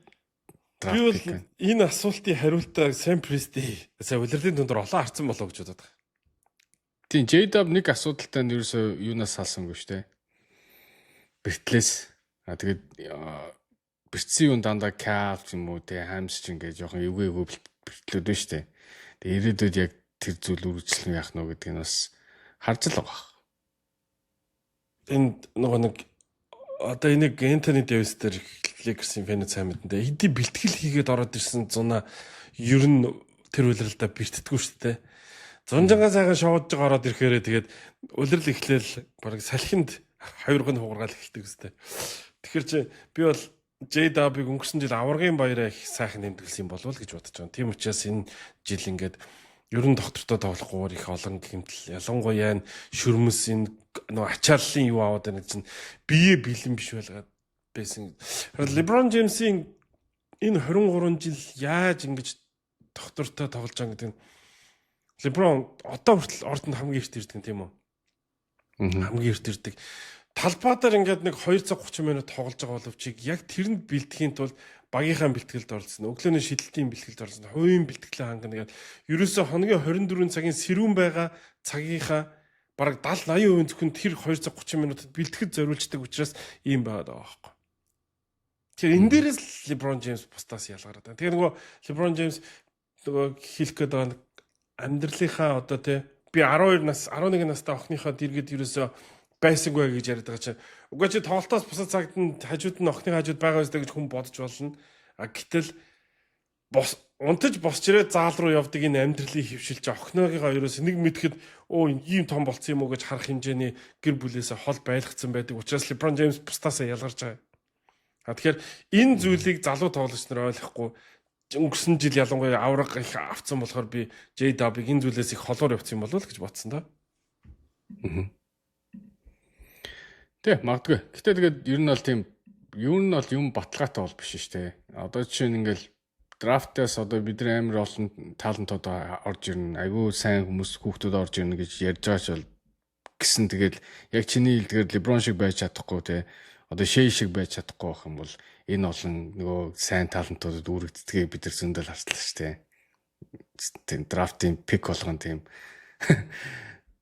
би бол энэ асуултын хариултаа Sam Presti сая улирлын дүндэр олон харцсан болоо гэж бодод байгаа. Тийм J-Dub нэг асуудалтай нь ерөөсөө юунаас салсангүй шүү дээ. Бертлээс тэгээд бэртсэн юм дандаа calf юм уу те hamstring гэж жоохон эвгүй бэртлүүд байна шүү дээ. Тэгээ ирээдүйд яг тэр зүйл үргэлжлэн яах нь гэдэг нь бас харж л байгаа. Энд нөгөө нэг одоо энийг Энтони Дэвис дээр Lakers-ийн фэнэт сайн мэднэ. Хэдий бэлтгэл хийгээд ороод ирсэн зуна ер нь тэр үлрэлдээ бэртдэггүй шүү дээ. Зунжангаа сайхан шоудж ороод ирэхээрээ тэгээд үлрэл эхлээл бараг салхинд 2 гон хугаргаал эхэлдэг үстэй. Тэгэхээр чи би бол JW-г өнгөрсөн жил аваргын баяраа их сайхан нэмтгэлсэн болов л гэж бодож байгаа. Тийм учраас энэ жил ингээд ер нь доктортой тоглохгүй их олон гэмтэл ялангуяа шүрмэс энэ нөгөө ачааллын юу аваад байна чинь бие бэлэн биш байлгаад байсан. LeBron James-ийн энэ 23 жил яаж ингэж доктортой тоглож байгаа гэдэг нь LeBron одоо хүртэл ордонд хамгийн эрт ирдэг тийм үү? Хамгийн эрт ирдэг. Талбайдаар ингээд нэг 230 минут тоглож байгаа боловч яг тэрэнд бэлтгэхийн тулд багийнхаа бэлтгэлд оролцсон. Өглөөний шидэлтийн бэлтгэлд оролцсон. Хувийн бэлтгэлээ хангана гэдэг. Ерөөсө хоногийн 24 цагийн сэрүүн байгаа цагийнхаа бараг 70-80% зөвхөн тэр 230 минутад бэлтгэж зориулждаг учраас ийм байгаад байгаа байхгүй. Тэгэхээр энэ дээрээс LeBron James бусдаас ялгараад байна. Тэгэхээр нөгөө LeBron James нөгөө хэлэх гээд байгаа амьдралынхаа одоо тий би 12 нас 11 настай охиныхоо дэргэд ерөөсө байсангүй гэж яриад байгаа чинь угаа чи тоглолтоос бусад цагт нь хажууд нь охины хажууд байгаа үстэй гэж хүн бодож болно. Гэтэл унтаж босч ирээд заал руу явдаг энэ амьдралын хөвшилж охиныгоо ерөөс нэг мэдхэд ийм том болцсон юм уу гэж харах хэмжээний гэр бүлээсээ хол байлгацсан байдаг. Учраас LeBron James бусдаасаа ялгарч байгаа. Тэгэхээр энэ зүйлийг залуу тоглогч нар ойлгохгүй өнгөрсөн жил ялангуяа авраг их авцсан болохоор би JW-г энэ зүйлээс их холоор явцсан юм болов л гэж бодсон да. Тэг магадгүй. Гэтэ тэгээд ер нь бол юм баталгаатай бол биш шүү дээ. Одоо жишээ нь ингээл драфтаас одоо бидний амар олон талантууд орж ирнэ. Айгүй сайн хүүхдүүд орж ирнэ гэж ярьж байгаа ч бол гисэн тэгэл яг чиний хэлдгээр LeBron шиг байж чадахгүй те. Одоо Shea шиг байж чадахгүй байх юм бол энэ олон нөгөө сайн талантуудад үүрэгддгийг бид нар зөндөл харслаа шүү дээ. Тийм драфтын пик болгон тийм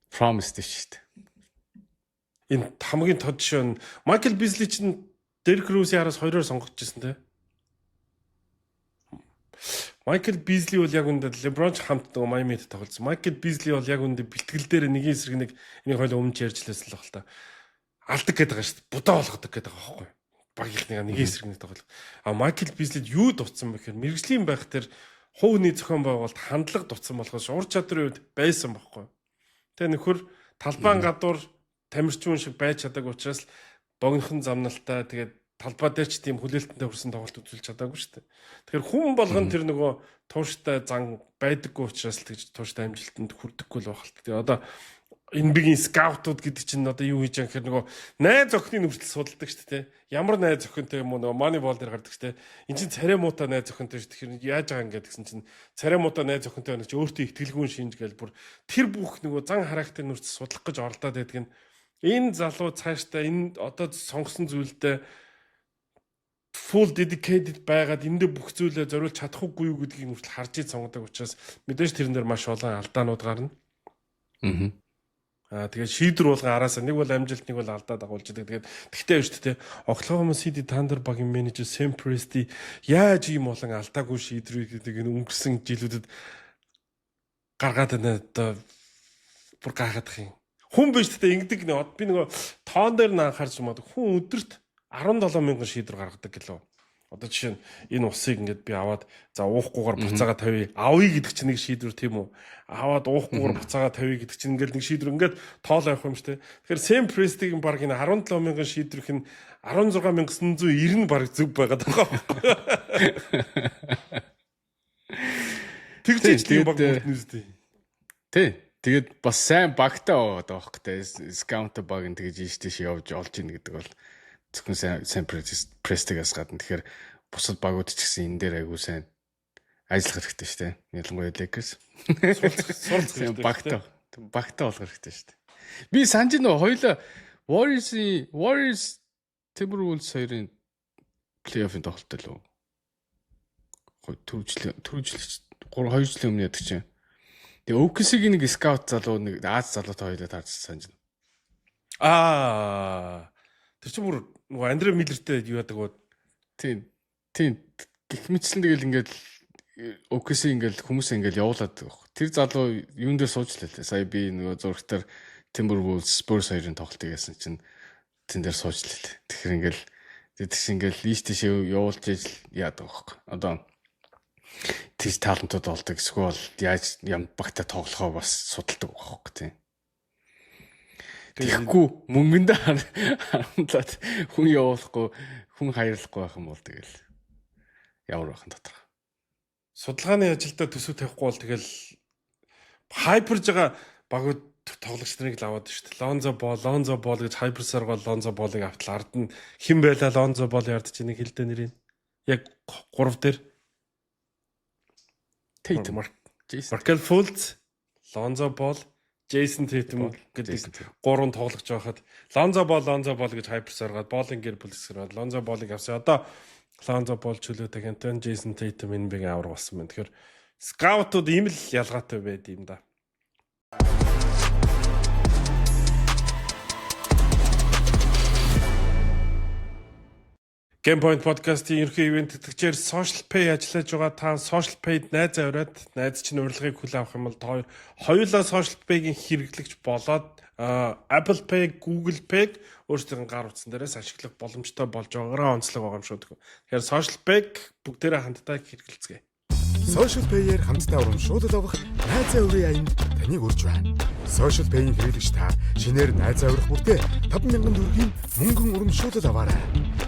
promise шүү дээ. Энэ хамгийн тод жишээ нь Michael Beasley чинь Derrick Rose-ийн араас 2-оор сонгогдчихсэн те. Michael Beasley бол яг үндэ LeBron хамт нөгөө Miami-д тоглосон. Michael Beasley бол яг үндэ бэлтгэл дээр нэг эсрэг нэг энийг хоёул өмнө ярьжлээсэн л баг л та. Алдаг гэдэг байгаа шүү дээ. Будаа болгодог гэдэг байгаа байхгүй. Багийнхныг нэг эсрэг нэг тоглох. Michael Beasley-д юу дутсан бэ гэхээр мэрэгжлийн байх тэр хувийн зохион байгуулалт хандлага дутсан болохоос ур чадрын үед байсан байхгүй. Тэгээ нөхөр талбайн гадуур тамирчин шиг байж чадаагүй учраас богинохон замналтай тэгээд талбай дээр ч тийм хүлээлтэнтэй хүрсэн тоглолт үзүүлж чадаагүй шүү дээ. Тэгэхээр хүн болгон тэр нөгөө тууштай зан байдаггүй учраас л тэгж тууштай амжилтанд хүрдэггүй л байх л. Тэгээ одоо NBA-ийн скаутууд гэдэг чинь одоо юу хийж байгаа гэхээр нөгөө найз охины нүртэл судалдаг шүү дээ. Ямар найз охинтой юм уу нөгөө Moneyball дээр гардаг шүү дээ. Энд чинь царай муутай найз охинтой шүү. Тэгэхээр яаж байгаа юм гэдгсэн чинь царай муутай найз охинтой нэг чи өөртөө итгэлгүй шинж гээл бүр тэр бүх нөгөө зан характер нүртэл судлах гэж оролдоод байдаг нь энэ залуу цаашдаа энэ одоо сонгосон зүйлдээ full dedicated байгаад эндээ бүх зүйлээ зориулж чадахгүй юу гэдгийг нүртэл харж ий сонгодог учраас мэдээж тэрэн дээр маш олон алдаанууд гарна. Тэгээд шийдвэр болгон араасаа нэг бол амжилт нэг бол алдаа дагуулж идэг. Тэгээд тэгтээ шүү дээ. Oklahoma City Thunder багийн менежер Sam Presti яаж ийм болон алдаагүй шийдвэр гэдэг энэ өнгөрсөн жилүүдэд гаргаад байна одоо бүр гайхах юм. Хүн биш дээ ингэдэг нэ. Би нөгөө тоон дээр нь анхаарч магадгүй хүн өдөрт 17,000 шийдвэр гаргадаг гэлөө. Одоо жишээ нь энэ усыг ингээд би аваад за уухгүйгээр буцаага тавья. Авъя гэдэг чинь нэг шийдвэр тийм үү? Аваад уухгүйгээр буцаага тавья гэдэг чинь ингээд нэг шийдвэр ингээд тоол авах юм шүү дээ. Тэгэхээр Sam Presti-гийн баг энэ 17,000 шийдвэрх нь 16,990 баг зөв байгаад байгаа юм. Тэгж тийм баг нүстэй. Тий. Тэгээд бас сайн багтаа байгаа байхгүй те. Scout баг нь тэгж ийш явж олж ийн гэдэг бол зөвхөн сайн Presti-гаас гадна тэгэхээр бусад багууд ч гэсэн энэ дээр айгүй сайн ажиллах хэрэгтэй шүү дээ. Ялангуяа Lakers. Суралцах багтаа болох хэрэгтэй шүү дээ. Би санаж нөө хоёулаа Warriors Timberwolves хоёрын плей-оффын тоглолттой л үү? Төрөжлөж 2 жилийн өмнө яадаг чинь. Тэгээ OKC-гийн нэг скаут залуу нэг Аз залуутай хоёулаа таарч санаж байна. Тэр чинь бүр нөгөө Андре Миллертэй юу яадаг вэ? Тийм. Тийм гэх мэтсэн тэгэл ингээл OKC ингээл хүмүүс ингээл явуулаад байгаа. Тэр залуу юун дээр сууж лээ. Сая би нөгөө зурагтаар Timberwolves Spurs хоёрын тоглолтыг яасан чинь тэн дээр сууж лээ. Тэгэхээр ингээл лист тийш явуулж ижил яадаг байхгүй. Одоо тийш талантууд болдог. Эсвэл яаж ям багтаа тоглохоо бас судалдаг байхгүй тийм. Тэгэхгүй мөнгөнд харамлаад хүн явуулахгүй, хүн хайрлахгүй байх юм бол тэгэл ямар байх нь дотор. Судалгааны ажилдаа төсөв тавихгүй бол тэгэл хайперж байгаа багууд тоглогч нарыг л аваад шүү дээ. Lonzo Ball гэж хайперсаар гол Lonzo Ball-ыг автал ард нь хэн байлаа Lonzo Ball ярьдаж нэг хэлдэ нэрийн. Яг 3 дээр Tatum, Markel Fultz, Lonzo Ball, Jason Tatum гэдэг 3 тоглогч байхад Lonzo Ball гэж хайперсаар гол Ball-ын гэр бүлсгэр Lonzo Ball-ыг авсан. Одоо Lonzo Ball чөлөөтэй Антон Jason Tatum энэ биг авар болсон байна. Тэгэхээр скаутууд ийм л ялгаатай байд юм да. Game Point podcast-ийн ерхий ивент тэтгэгчээр Social Pay ажиллаж байгаа та Social Pay-д найзаа ураад найз чинь урилгыг хүлээн авах юм бол хоёулаа Social Pay-гийн хэрэглэгч болоод Apple Pay, Google Pay өөрсдийн гар утсан дээрээс ашиглах боломжтой болж байгаагаа онцлог байгаа юм шүү. Тэгэхээр Social Pay бүгдээрээ хамтдаа хэрэгэлцгээе. Social Pay-ээр хамтдаа урамшуулал авах найзаа өрөө аянд таныг урьж байна. Social Pay-ийн хэрэглэгч та шинээр найзаа урих бүртээ 5,000 төгрөгийн мөнгөн урамшуулал аваарай.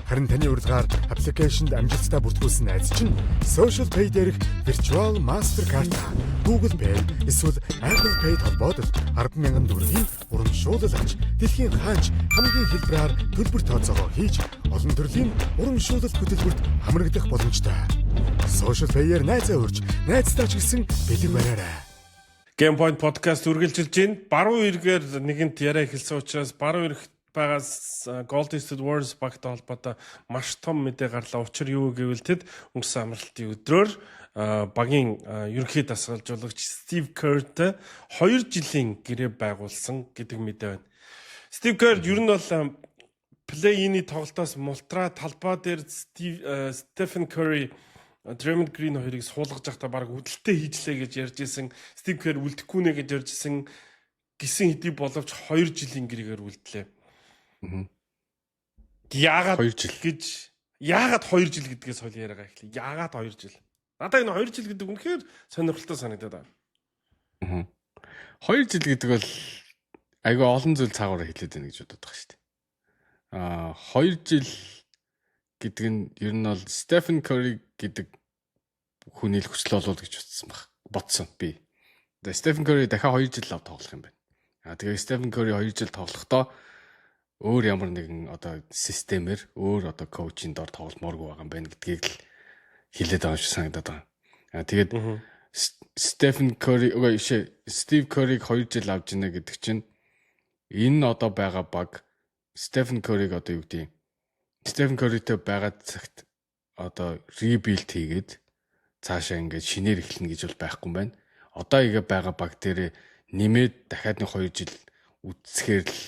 Харин таны урилгаар аппликейшнд амжилттай бүртгүүлсэн найз чинь Social Pay дээрх Virtual Mastercard, Google Pay эсвэл Apple Pay холбоотой 10,000 төгрөгийн урамшуулал авч дэлхийн хаанч хамгийн хэлбэрээр төлбөр тооцоогоо хийж олон төрлийн урамшуулал хөтөлбөрт хамрагдах боломжтой. Social Pay-ээр найзаа урьж, найзтайч гэсэн бэлэг бариарай. Game Point podcast үргэлжилж байна. Баруун эргээр нэгэнт яриа эхэлсэн учраас баруун эрэгт байгаас Golden State Warriors багтай холбоотой маш том мэдээ гарлаа. Учир юу гэвэл тэд өнгөрсөн амралтын өдрөөр багийн ерөнхий дасгалжуулагч Steve Kerr-тэй 2 жилийн гэрээ байгуулсан гэдэг мэдээ байна. Steve Kerr ер нь бол плей-ины тоглолтоос мултраа талбай дээр Stephen Curry, Draymond Green хоёрыг суулгаж байхдаа баг үдэлтэй хийжлээ гэж ярьж исэн. Steve Kerr үлдэхгүй нэ гэж ярьж исэн гисэн хэдий боловч 2 жилийн гэрээгээр үлдлээ. Яагаад 2 жил гэж яагаад 2 жил гэдгээс хол яриагаа эхлэе. Яагаад 2 жил? Надад энэ 2 жил гэдэг үнэхээр сонирхолтой санагдаад байна. 2 жил гэдэг бол айгүй олон зүйл цаагаараа хэлээд байна гэж бодоод байгаа шүү дээ. 2 жил гэдэг нь ер нь бол Stephen Curry гэдэг хүний л хүчлээ болов гэж бодсон би. Stephen Curry дахиад 2 жил тоглох юм байна. Тэгээ Stephen Curry 2 жил тоглохдоо өөр ямар нэгэн одоо системээр өөр одоо коучийн дор тоглолмооргүй байгаа юм байна гэдгийг л хэлээд байгаа шиг санагдаад байгаа. Тэгээд Steve Curry-г 2 жил авч ийнэ гэдэг чинь энэ одоо байгаа баг Stephen Curry-г одоо юу гэдэг юм? Stephen Curry-тэй байгаа цагт одоо rebuild хийгээд цаашаа ингээд шинээр эхэлнэ гэж бол байхгүй юм байна. Одоо игээ байгаа баг дээр нэмээд дахиад нэг 2 жил үцхээр л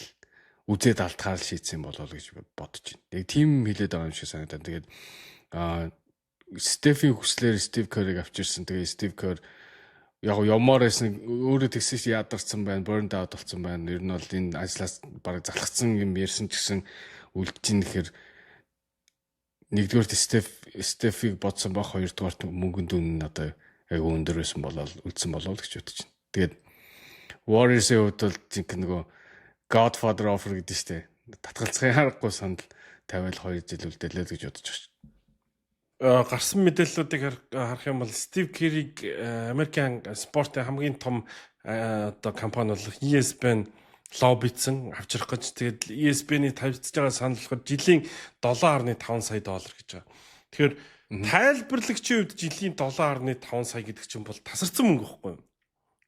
үзээд алдахаар шийдсэн болов гэж бодож байна. Яг тийм хэлээд байгаа юм шиг санагдаад. Тэгээд Стефийн хүслээр Steve Curry-г авчирсан. Тэгээд Steve Curry яг ямаар байсан өөрөө тэгсэж ядарсан байна, burned out болсон байна. Ер нь бол энэ ажлаас бараг залхацсан юм ярьсан ч гэсэн үлдэж ийн гэхээр нэгдүгээрт Steve-ийг бодсон баг, хоёрдугаарт мөнгөнд дүн нь одоо яг өндөр байсан болол үлдсэн болов гэж бодож байна. Тэгээд Warriors-ийн хувьд бол жинхэнэ нөгөө Godfather offer гэдэг нь шүү дээ. Татгалзахын харахгүй сандал тавиал 2 жил үлдээлээ гэж бодож байна. Гарсан мэдээллүүдийг харах юм бол Steve Curry-г Америкийн спортын хамгийн том одоо компани болох ESPN лоббидсан авчрах гэж. Тэгээд ESPN-ий тавьчихж байгаа санал болохоор жилийн $7.5 сая гэж байгаа. Тэгэхээр тайлбарлагчийн хувьд жилийн $7.5 сая гэдэг чинь бол тасарсан мөнгө байхгүй юу?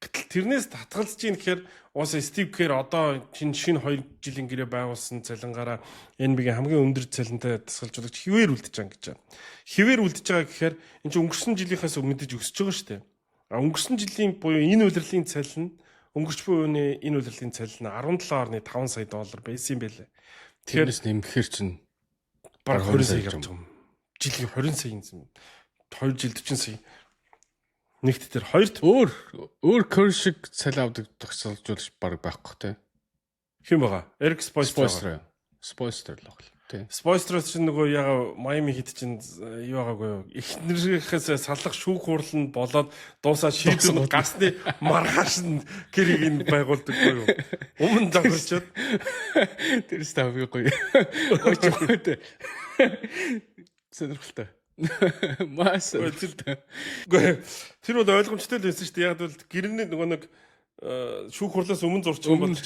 Гэтэл тэрнээс татгалзаж ийн гэхээр уусаа Steve Kerr одоо шинэ 2 жилийн гэрээ байгуулсан цалингаараа NBA-гийн хамгийн өндөр цалинтай дасгалжуулагч хэвээр үлдэж байгаа гэж байна. Хэвээр үлдэж байгаа гэхээр энэ чинь өнгөрсөн жилийнхээс мэдээж өсөж байгаа шүү дээ. Өнгөрсөн жилийн буюу энэ улирлын цалин өнгөрч буй үеийн энэ улирлын цалин $17.5 сая байсан юм байлээ. Тэгэхээр нэмэхээр чинь баг 20 сая явж байгаа юм. жилийн 20 сая юм. 2 жил 40 сая. Нэгт тэр хоёрт өөр Curry шиг цалин авдаг тохиолжуулагч баг байхгүй те. хэн байгаа? Эрик Spoelstra. Spoelstra л баг. Тий. Spoelstra чинь нөгөө яга Miami Heat чинь юу байгаагүй юу? Эхнэрийнхээс салах шүүх хурал нь болоод дуусаад шийдвэр гасны маргааш нь Curry-г байгуулдаг юу? Өмнө давхарчаад Тэр ставигүй. Очоод. Сонирхолтой. Мас. Гэхдээ тэр бол ойлгомжтой л байсан шүү дээ. Яг бол гэрний нөгөө нэг шүүх хурлаас өмнө зурчих юм бол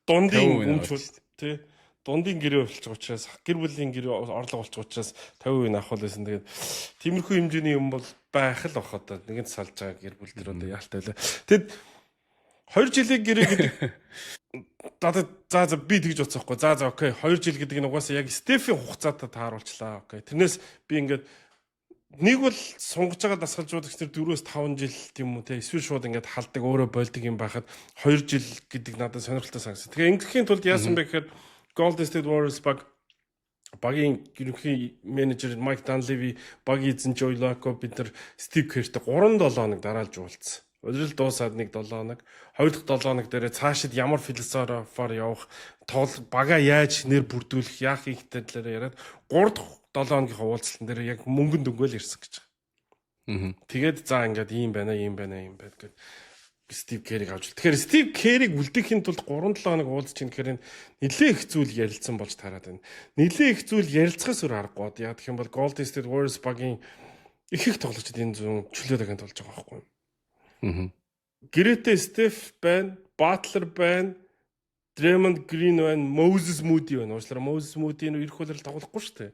дундын өмчүүл тий. Дундын гэрээ болчих учраас гэр бүлийн гэрээ орлого болчих учраас 50% авах байсан. Тэгээд тиймэрхүү хэмжээний юм бол байх л бах одоо нэгэн салж байгаа гэр бүл төр одоо яалтай байлаа. Тэгэд 2 жилийн гэрээ гэдэг за би тэгж бодсоохгүй. За окей 2 жил гэдэг нь угаасаа яг Стефийн хугацаатай тааруулчлаа. Окей. Тэрнээс би ингээд нэг бол сунгаж байгаа дасгалжуулагч тэр 4-5 жил тийм үү те эсвэл шууд ингээд халдаг өөрөө болдог юм байхад 2 жил гэдэг надад сонирхолтой санагдсан. Тэгээ ингэхийн тулд яасан бэ гэхээр Golden State Warriors багийн ерөнхий менежер Майк Данлеви, багийн эзэн Joe Lacob бид нар Стив Керртэй 3-7 хоног дараалж уулзсан. Өдрөл дуусаад нэг 7 хоног, хоёр дахь 7 хоног дээрээ цаашид ямар философиор явах, багаа яаж нэр бүрдүүлэх, яах их талаар яриад 3 дахь 7 хоногийн уулзалтан дээр яг мөнгөн дөнгөөл ирсэн гэж байгаа. Тэгээд за ингээд ийм байна гэд Стив Керриг авч. Тэгэхээр Стив Керриг үлдээхийн тулд 3-7 хоног уулзж ийн гэхээр нэлээ их зүйл ярилцсан болж таарад байна. Нэлээ их зүйл ярилцахаас өөр аргагүй. Яг гэх юм бол Golden State Warriors багийн их тоглогчид энэ зүүн чөлөөд агент болж байгаа байхгүй юу? Гэрээтэй Стеф байна, Батлер байна, Draymond Green байна, Moses Moody байна. Уучлаарай Moses Moody энэ ирэх хөлөөр тоглохгүй шүү дээ.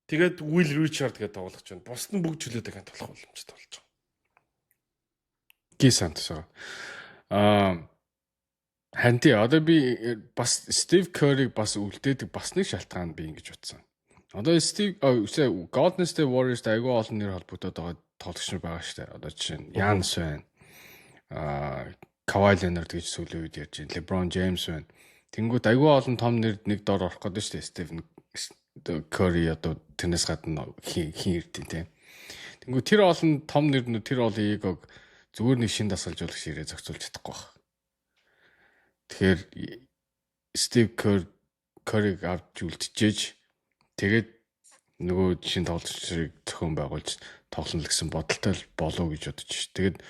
Тэгээд Will Richard гэдэг тоглогч байна. Бусд нь бүгд чөлөөд агент болох боломжтой болж байгаа. Гисантсаа. Ханти одоо би бас Стив Керриг бас үлдээдэг бас нэг шалтгаан би ингэж утсан. Одоо Golden State Warriors айгүй олон нэр холбогдоод байгаа тоглогч нар байгаа шүү дээ. Одоо жишээ нь Giannis байна. Kawhi Leonard гэж сүүлийн үед ярьж байна. LeBron James байна. Тэнгүүд айгүй олон том нэр нэг дор орох гэдэг шүү дээ. Stephen Curry одоо тэрнээс гадна хин ирдэ тийм. Тэнгүүд тэр олон том нэрнүүд тэр олон ийг зүгээр нэг шин дасгалжуулагч ирээ зохицуулж чадахгүй байна. Тэгэхээр Стив Curry-г авч үлдчихэж тэгээд нөгөө шин тоглогчийг зохион байгуулж тоглоно гэсэн бодолтой болов гэж бодож ш. Тэгээд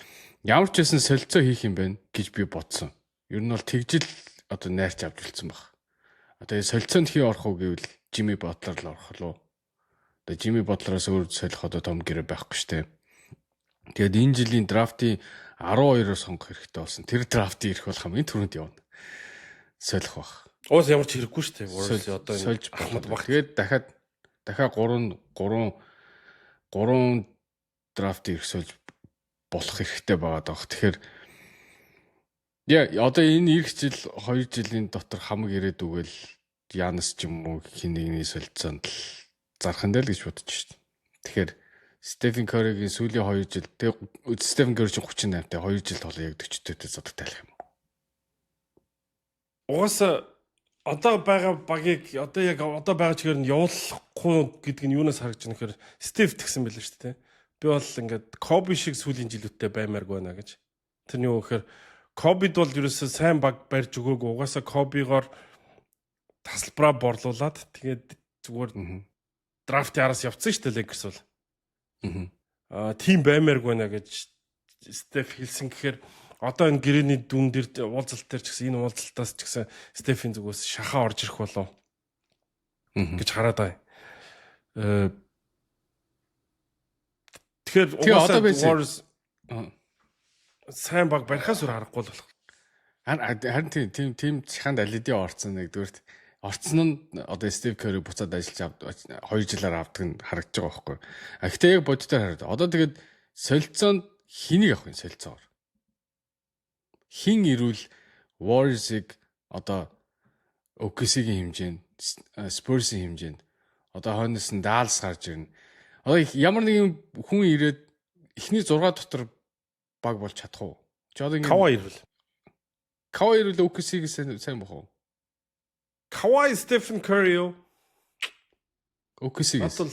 ямар ч байсан солилцоо хийх юм байна гэж би бодсон. Ер нь бол тэгжил одоо найрч авч үлдсэн баг. Одоо солилцоонд хий орох уу гэвэл Jimmy Butler л орох лөө. Одоо Jimmy Butler-аас өөр солих одоо том гэрээ байхгүй штэ. Тэгээд энэ жилийн драфтын 12-оор сонгох хэрэгтэй болсон. Тэр драфтын ирэх болох хамгийн түрүүнд явна. Солих баг. Уус ямар ч хэрэггүй шүү дээ. Warriors одоо сольж Ахмад баг. Тэгээд дахиад 3 драфтын ирэх сольж болох хэрэгтэй байгаа даа. Тэгэхээр одоо энэ ирэх жил 2 жилийн дотор хамаг ирээд үгэл Giannis ч юм уу хин нэгний солилцоонд л зарах нь л гэж бодож шүү дээ. Тэгэхээр Стефен Curry-гийн сүүлийн 2 жил Стефен Curry чинь 38-тай 2 жил тоглоо яг 40-тэй зодод тайлах юм. Угаасаа одоо байгаа багийг одоо байгаа чигээр нь явуулахгүй гэдэг нь юунаас харагдж байна гэхээр Стеф тэгсэн байлаа шүү дээ. Би бол ингээд Коби шиг сүүлийн жилүүдтэй баймааргүй байна гэж. Тэр нь юу гэхээр Кобид бол ерөөсөө сайн баг барьж өгөөгүй. Угаасаа Кобигоор тасалбараа борлуулад тэгээд зүгээр драфтын араас явцсан шүү дээ Lakers бол. Тийм баймааргүй наа гэж Стеф хэлсэн гэхээр одоо энэ гэрээний дүн дээр уулзалт дээр ч гэсэн энэ уулзалтаас ч гэсэн Стефийн зүгээс шахаа орж ирэх болов гэж хараад байна. Тэгэхээр одоо Warriors сайн баг барихаас өөр аргагүй болох. Харин тийм чаханд алидийн орцсон нэгдүгürt орцсон нь одоо Стив Curry буцаад ажиллаж 2 жилээр авдаг нь харагдаж байгаа байхгүй. Гэхдээ яг боддоор хараад одоо тэгээд солилцоонд хэнийг авах юм солилцоогоор. Хин ирүүл Warriors-ыг одоо OKC-ийн хэмжээнд Spurs-ийн хэмжээнд одоо хойноос нь Dallas гарч ирнэ. Одоо ямар нэгэн хүн ирээд эхний 6 дотор баг болж чадах уу? Чи одоо Kawhi ирүүл OKC-г сайн бохоо. Kawhi Stephen Curry юу? OKC-г. Одоо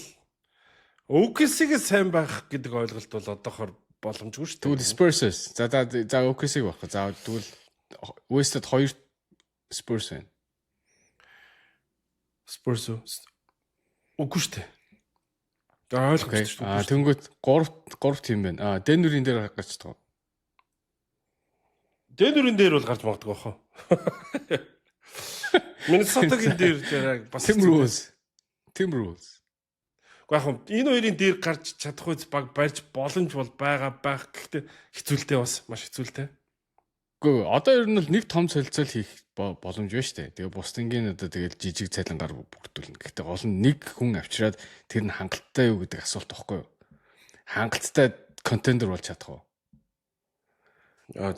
OKC-г сайн байх гэдэг ойлголт бол одоохоор боломжгүй шүү Тэгвэл дээ. Spurs. За OKC-г баг. За тэгвэл West-д 2 Spurs байна. Spurs үгүй шүү дээ. За ойлгомжтой шүү дээ. Тэнгүүт 3 тим байна. Denver-ийн дээр гарч байгаа. Denver-ийн дээр бол гарч магадгүй бахаа. Minnesota-гийн дээр бас Timberwolves. Гэхдээ энэ хоёрын дээр гарч чадах үз баг барьж боломж бол байх. Гэхдээ хэцүүлтэй бас маш хэцүүлтэй. Гэхдээ одоо ер нь бол нэг том солилцоол хийх боломж байна шүү дээ. Тэгээ бусдынгийн одоо тэгэл жижиг цалингаар бүрдүүлнэ. Гэхдээ гол нь нэг хүн авчираад тэр нь хангалттай юу гэдэг асуулт байхгүй юу? Хангалттай контендер болж чадах уу?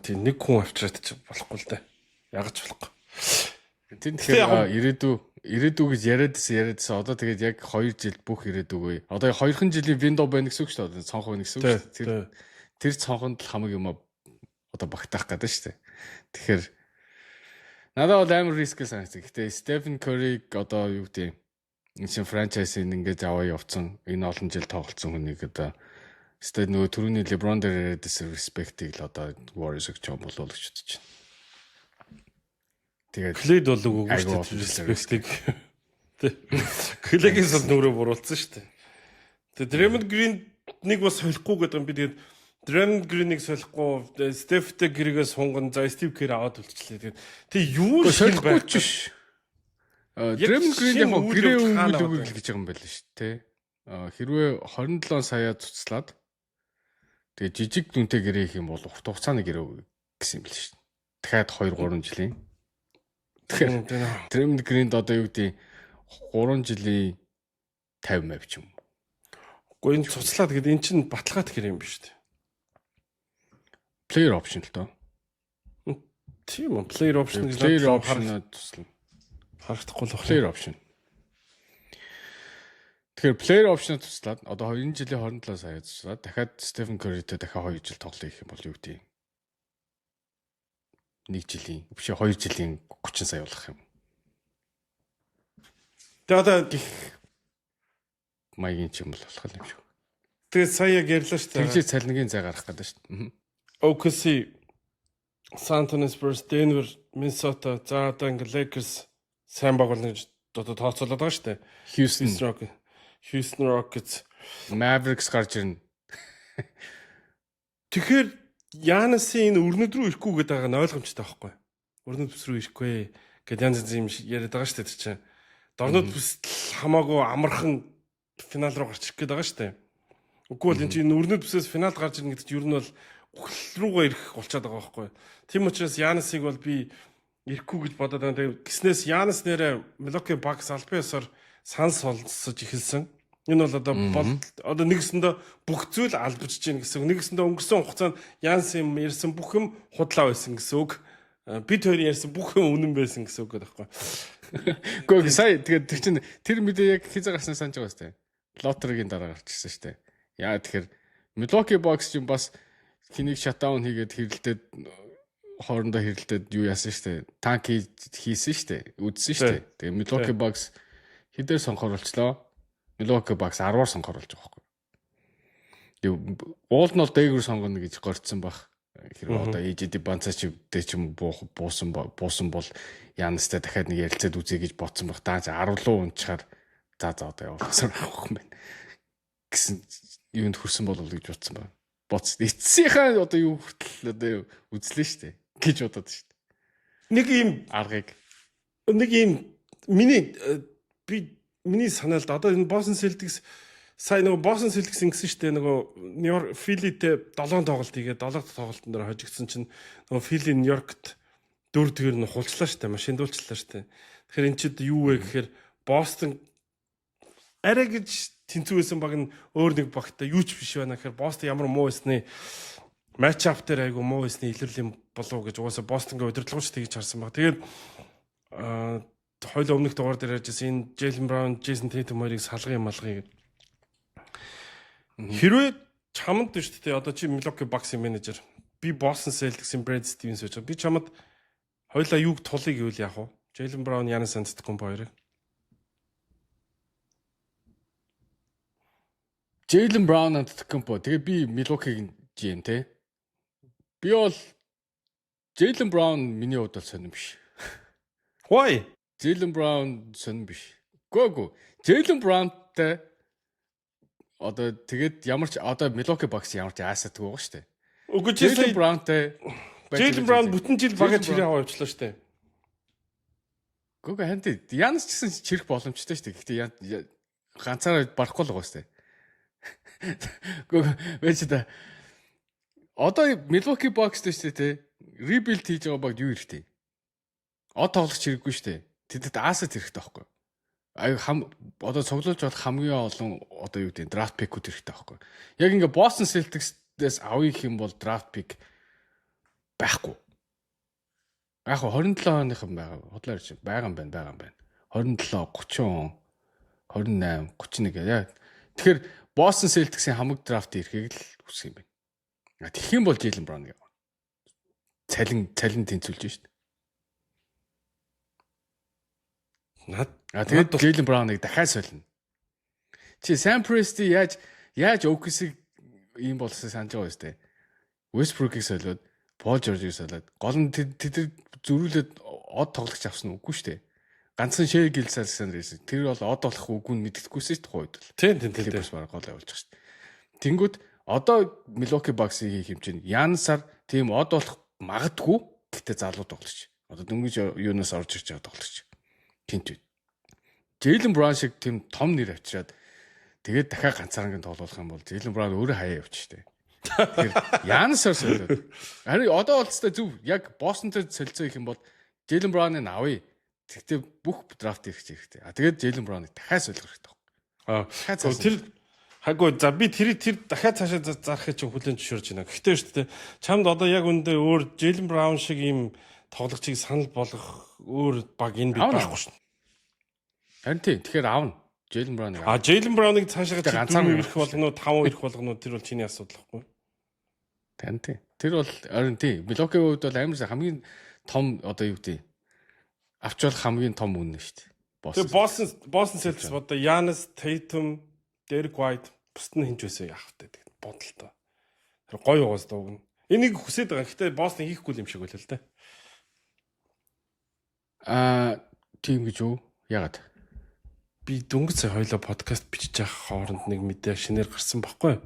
Тийм нэг хүн авчираад ч болохгүй л дээ. Ягч болохгүй. Тэгэхээр ирээдүй гэж яриадсэн. Одоо тэгээд яг 2 жил бүх ирээдүгөө. Одоо 2хан жилийн window байна гэсэн үг шүү дээ. Цонх байна гэсэн үг шүү дээ. Тэр цонхонд л хамаг юм одоо багтаах гэдэг шүү дээ. Тэгэхээр надад бол амар риск санагдсан. Гэхдээ Stephen Curry-г одоо юу гэдэг энэ чинь франчайзыг ингэж аваа явцсан. Энэ олон жил тоглолцсон хүнийг одоо өстой нөгөө түрүүний LeBron дээр яриадсэн респектийг л одоо Warriors-ыг ч юм болов гэж бодож байна. Тэгээд Клейд бол үгүй шүү дээ. Респектиг. Клейгээс бол нүрээ буруулсан шүү дээ. Тэгээд Draymond Green-ийг бас солихгүй гэдэг юм би тэгээд Draymond Green-ийг солихгүй Steph Curry-гээ сунган за Steve Kerr аваад үлдчихлээ. Тэгээд юу шиг байх гэж Draymond Green яг гэрээ өгөх гэж байгаа юм байл шүү дээ. Хэрвээ 27 сая цуцлаад тэгээд жижиг дүнтэй гэрээ их юм бол урт хугацааны гэрээ гэсэн юм байл шүү дээ. Дахиад 2-3 жилийн. Тэгэхээр Draymond Green-д одоо юу гэдэг 3 жилийн 50 ч юм. Гэхдээ энэ цуцлаа тэгээд эн чинь баталгаат гэрээ юм биш үү? Player option л доо. Тийм үү, player option гэж туслана. Харагдахгүй л байна. Player option. Тэгэхээр player option туслаад одоо 2 жилийн 27 сая туслаад дахиад Stephen Curry-тэй дахиад 2 жил тоглоё гэх юм бол юу гэдэг 1 жилийн биш 2 жилийн 30 сая болох юм. Тэгээд одоо маягийн ч юм бол болох юм шиг. тэгээд сая яг ярьлаа шүү дээ. Тэгж цалингийн зай гарах гэдэг шүү дээ. OKC, San Antonio Spurs, Denver, Minnesota, за одоо ингээ Lakers сайн байгуулна гэж одоо тооцоолоод байгаа шүү дээ. Houston Rockets, Mavericks гарч ирнэ. Тэгэхээр Янасын энэ өрнөд рүү ирэхгүй гэдэг байгаа нь ойлгомжтой байхгүй. Өрнөд бүс рүү ирэхгүй гэд янз янз юм яриад байгаа шүү дээ тэр чинь. Дорнод бүстэл хамаагүй амархан финал руу гарч ирэх гээд байгаа шүү дээ. Үгүй бол энэ чинь өрнөд бүсээс финалд гарч ирнэ гэдэг чинь ер нь бол үхэл рүүгээ ирэх болчиход байгаа байхгүй. Тийм учраас Янасыг бол би ирэхгүй гэж бодоод байна. Тэгээд гиснээс Янас нэрэ Milwaukee Bucks албан ёсоор санс сонсож эхэлсэн. Энэ бол одоо нэгэсэндээ бүх зүйл албажж гин гэсэн үг. Нэгэсэндээ өнгөрсөн хугацаанд Янс юм ярьсан бүх юм худлаа байсан гэсэн үг. Бид хоёр ярьсан бүх юм үнэн байсан гэсэн үг гэдэг байхгүй. Гэхдээ сая тэгээд тэр чинь тэр мэдээ яг хизээ гарснаа санаж байгаа сте. Лоттеригийн дараа гарчихсан штэ. Яа тэгэхээр Milwaukee Bucks чинь бас хэнийг shutdown хийгээд хэрэлдээд хоорондоо хэрэлдээд юу яасан штэ. Танк хийсэн штэ. Үдсэн штэ. Тэгээд Milwaukee Bucks хэдээр сонхоор болчлоо. Milwaukee Bucks 10-аар сонгоор болж байгаа байхгүй. Уул нь бол дээгүүр сонгоно гэж горцсон баг. Хэрвээ одоо EJD банцаач дээр ч юм буусан бол Янастай дахиад нэг ярилцаад үзье гэж бодсон баг. Даа 10 руу унчаар за одоо явуулсан авах юм байна. Гэсэн юунд хүрсэн болов гэж бодсон баг. Боц эцсийнхаа одоо юу хүртэл одоо үзлээ штэ гэж бодоод штэ. Нэг ийм аргыг миний санаалд одоо энэ Boston Celtics сая нөгөө Boston Celtics ингэсэн шүү дээ нөгөө Нью-Йорк Philly-тэй 7 тоглолт хийгээд 7 тоглолтын дээр хожигдсон чинь нөгөө Philly Нью-Йоркт 4-2 нь хулчлаа шүү дээ машин дуулчлаа шүү дээ. Тэгэхээр эн чинь юу вэ гэхээр Boston арай гэж тэнцвэсэн баг нь өөр нэг багтай юу ч биш байна гэхээр Boston ямар муу байсны матч ап дээр айгу муу байсны илэрлэл юм болов гэж угаасаа Boston-гийн удирдлагч тэгж харсан баг. Тэгээд хоёул өмнөх дугаар дээр ярьжсэн энэ Jaylen Brown, Jason Tatum хоёрыг салгын малгыг хэрвээ чамд биш үү одоо чи Milwaukee Bucks-ийн менежер би Boston Celtics-ийн Brad Stevens байж би чамд хоёулаа юуг тулыг гэвэл яах вэ? Jaylen Brown, Giannis Antetokounmpo хоёрыг Jaylen Brown Antetokounmpo. Тэгээ би Milwaukee-гийн GM те. Би бол Jaylen Brown миний хувьд бол сонирм биш. Why? Jaylen Brown сонирм биш. Гөө. Jaylen Brown-тай одоо тэгээд ямар ч одоо Milwaukee Bucks ямар ч аасадгүй байгаа шүү дээ. Үгүй чи Jaylen Brown-тай Jaylen Brown бүтэн жил багаж чирээ аваа явуулчлаа шүү дээ. Гөө ханти Янс ч гэсэн чирэх боломжтой шүү дээ. Гэхдээ ганцаараа барахгүй л байгаа шүү дээ. Гөө вэчтэй. Одоо Milwaukee Bucks дээ шүү дээ. Rebuild хийж байгаа баг юу хэрэгтэй? Од тоглох хэрэггүй шүү дээ. Тэдэд аасад хэрэгтэй байхгүй. Одоо цуглуулж бол хамгийн олон одоо юу гэдэг draft pick-үүд хэрэгтэй байхгүй. Яг ингээ Boston Celtics-ээс авъя гэх юм бол draft pick байхгүй. Яг 27 оныхан байгаа. Хотлоо ирж байгаа юм байна. 27, 30, 28, 31 яа. Тэгэхээр Boston Celtics-ийн хамаг draft ирэхийг л хүсэх юм байна. Тэгэх юм бол Jaylen Brown яа. Цалин тэнцүүлж шүү дээ. Тэгээд Jaylen Brown-ыг дахиад солино. Чи Sam Presti яаж OKC-г ийм болсоо санаж байгаа юм тест. Westbrook-ыг солиод, Paul George-ыг солиод, гол нь тэд зөрүүлээд од тоглогч авсан үгүй шүү дээ. Ганцхан Shea Gilgeous-Alexander тэр бол од болох үгүй нь мэддэхгүйсэн шүү дээ тухайд бол. Тийм бас бараг гол явуулж байгаа шүү дээ. Тэнгүүд одоо Milwaukee Bucks-ийн хэмжээнд Янсаар тийм од болох магадгүй гэхдээ залуу тоглогч. Одоо дөнгөж юунаас орж ирж байгаа тоглогч. Тинт. Jaylen Brown шиг тийм том нэр авчираад тэгээд дахиад ганцаарнгийн тоглох юм бол Jaylen Brown өөрөө хаяа явчих штэ. Тэгэхээр Янсаар солиод. Харин одоо болцтой зөв яг Boston-тэй солилцоо их юм бол Jaylen Brown-ыг авъя. Тэгтээ бүх драфт хэрэгтэй. Тэгээд Jaylen Brown-ыг дахиад солих хэрэгтэй. Тэр хаггүй за би тэр дахиад цаашаа зарахыг чинь хүлэн зөвшөөрж байна. Гэхдээ шүү дээ. Чамд одоо яг үндэ өөр Jaylen Brown шиг ийм тоглогчийг санал болгох өөр баг энэ би байхгүй шин. Харин тийм. Тэгэхээр аавна. Jaylen Brown-ыг. Jaylen Brown-ыг цаашаа ганцаар ирэх болгоно, 5 ирэх болгоно тэр бол чиний асуудал байхгүй. Харин тийм. Тэр бол харин тийм. Milwaukee-ийн хувьд бол амар хамгийн том одоо юу гэдэг авчвал хамгийн том үнэ шүү дээ. Тэгээ Boston Celtics одоо Giannis, Tatum, Derek White бусд нь хинж байсан яах вэ гэдэг бодолтой. Тэр гоё угаас дууг нь. Энийг хүсээд байгаа. Гэхдээ Boston хийхгүй юм шиг байлаа л дээ. Тийм гэж юу? Ягаад? Би дөнгөж сая хоёлоо подкаст бичиж явах хооронд нэг мэдээ шинээр гарсан баггүй.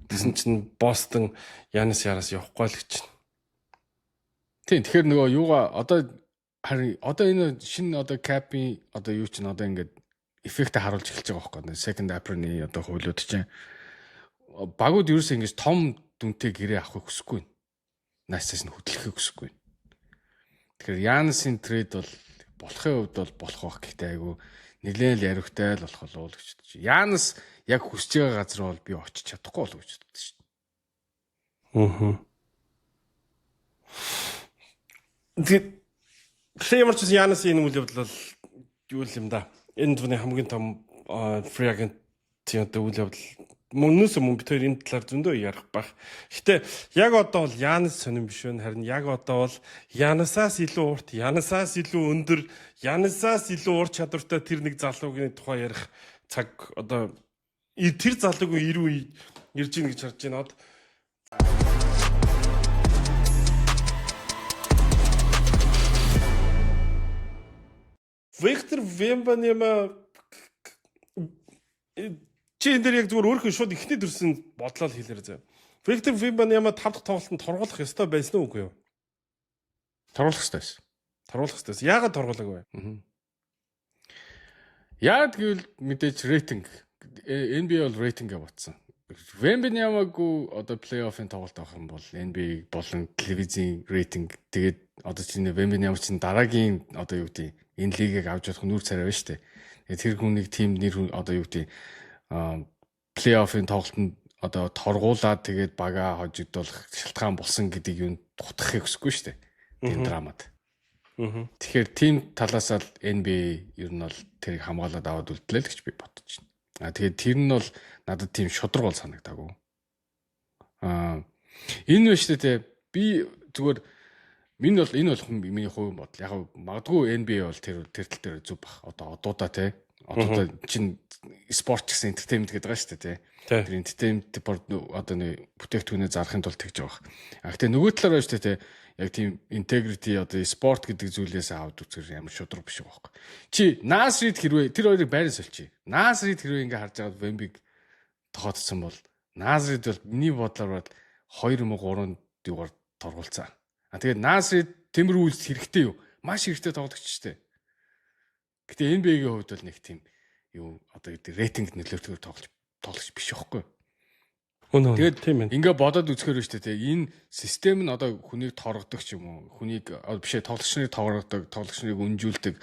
Тэсэн чинь Boston Giannis яраас явахгүй л гэж. Тийм. Тэгэхээр нөгөө юугаа одоо харин одоо энэ шинэ одоо cap-ийн одоо юу чинь одоо ингээд эффект харуулж эхэлж байгаа байхгүй. Second April-ний одоо хуулиуд чинь багууд ерөөсөө ингэж том дүнтэй гэрээ авахыг хүсэхгүй. Наасаас нь хөдлөхийг хүсэхгүй. Тэгэхээр Янсын трейд бол болохын хувьд бол болох байх гэхдээ айгу нэлээд л яриутай л болох болов уу гэж бодож. Янс яг хүсэж байгаа газар бол би очиж чадахгүй болов уу гэж боддог шүү дээ. Тэгэхээр ямар ч Янс энэ үйл явдал бол юу юм да. Энэ зүний хамгийн том free agent тийм үйл явдал мөнөөс мөн бид хоёр энэ талаар зөндөө ярих байх. Гэтэ яг одоо бол Янс сонирн биш вэ? Харин яг одоо бол Янасаас илүү урт, Янасаас илүү өндөр, Янасаас илүү ур чадвартай тэр нэг залуугийн тухай ярих цаг одоо тэр залуугийн ирүү ирж ийн гэж харж байна. Victor Wembanyama чи энэ дэр яг зүгээр өөрхөн шууд ихний төрсөн бодлоо л хэлээр зав. Victor Wembanyama 5 дахь тоглолтод торгуулах ёстой байсан уу үгүй юу? Торгуулах ёстой байсан. Торгуулах ёстой. Яагаад торгуулаагүй вэ? Яагаад гэвэл мэдээж рейтинг NBA бол рейтингээ батсан. Wembanyama-г одоо плей-оффын тоглолт авах юм бол NBA болон телевизийн рейтинг тэгээд одоо чинь Wembanyama чинь дараагийн одоо юу гэдэг энэ лигийг авч явах нүүр царай байна шүү дээ. Тэгээд тэр хүнийг тим нэр одоо юу гэдэг плей-оффын тоглолтод одоо торгуулаад тэгээд бага хожигдуулах шалтгаан болсон гэдгийг юу дутгахыг хүсэхгүй шүү дээ. Тийм драмад. Тэгэхээр тийм талаас л NBA ер нь бол тэрийг хамгаалаад аваад үлдлээ л гэж би бодож байна. Тэгээд тэр нь бол надад тийм шудраг бол санагдаагүй. Энэ биш үү би зүгээр энэ бол миний хувийн бодол. Яг магадгүй NBA бол тэр тал дээр зүг бах. Одоо одуудаа те Одоо чинь спорт гэсэн entertainment гэдэг байгаа шүү дээ тий. Тэр entertainment одоо нэг бүтээгдэхүүнээ зарахын тулд тэгж байгаа. Гэхдээ нөгөө талаараа шүү дээ тий. Яг тийм integrity одоо спорт гэдэг зүйлээс авд үзэр ямар шудраг биш байгаа байхгүй. Чи Нас Рид хэрвээ тэр хоёрыг байран сольчих. Нас Рид хэрвээ ингээ харж байгаа Вембиг тохиолдсон бол Нас Рид бол миний бодлоор 2 мө 3 дугаар торгуулцаа. Тэгээд Нас Рид Тэмбэр үйлс хэрэгтэй юу? Маш хэрэгтэй тоглогч шүү дээ. Гэтэ NBA-ийн хувьд бол нэг тийм юу одоо рейтинг нөлөөлтөөр тоглож биш байхгүй. Тэгээд тийм ээ. ингээ бодоод үзэхээр шүү дээ. Энэ систем нь одоо хүнийг торгодог ч юм уу, хүнийг бишээ тоглогчныг торгодог, тоглогчныг өнжүүлдэг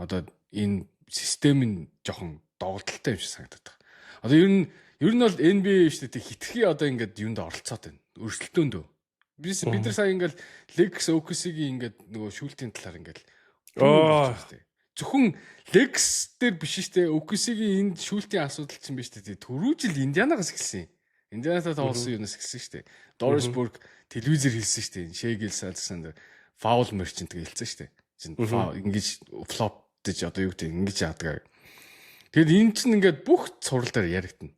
одоо энэ систем нь жоохон доголдолтой юм шиг санагдаад байна. Одоо ер нь бол NBA шүү дээ хитрхи одоо ингээд юунд оролцоод байна. Өрсөлдөөнд. Бид нар сая ингээд Lex OKC-гийн ингээд нөгөө шүүлтийн талаар ингээд зөвхөн Lex дээр биш шүү дээ. OKC-гийн энд шүүлтийн асуудал чинь биш шүү дээ. Түрүүжил Индианагаас эхэлсэн. Индианатаа тоглосон юунаас эхэлсэн шүү дээ. Doris Burke телевизээр хэлсэн шүү дээ. Shea Gilgeous-Alexander foul merchant гэж хэлсэн шүү дээ. Чин ингэж flop гэж одоо юу гэдэг ингэж яадаг. Тэгэд энэ чинь ингээд бүх цуврал дээр яригдана.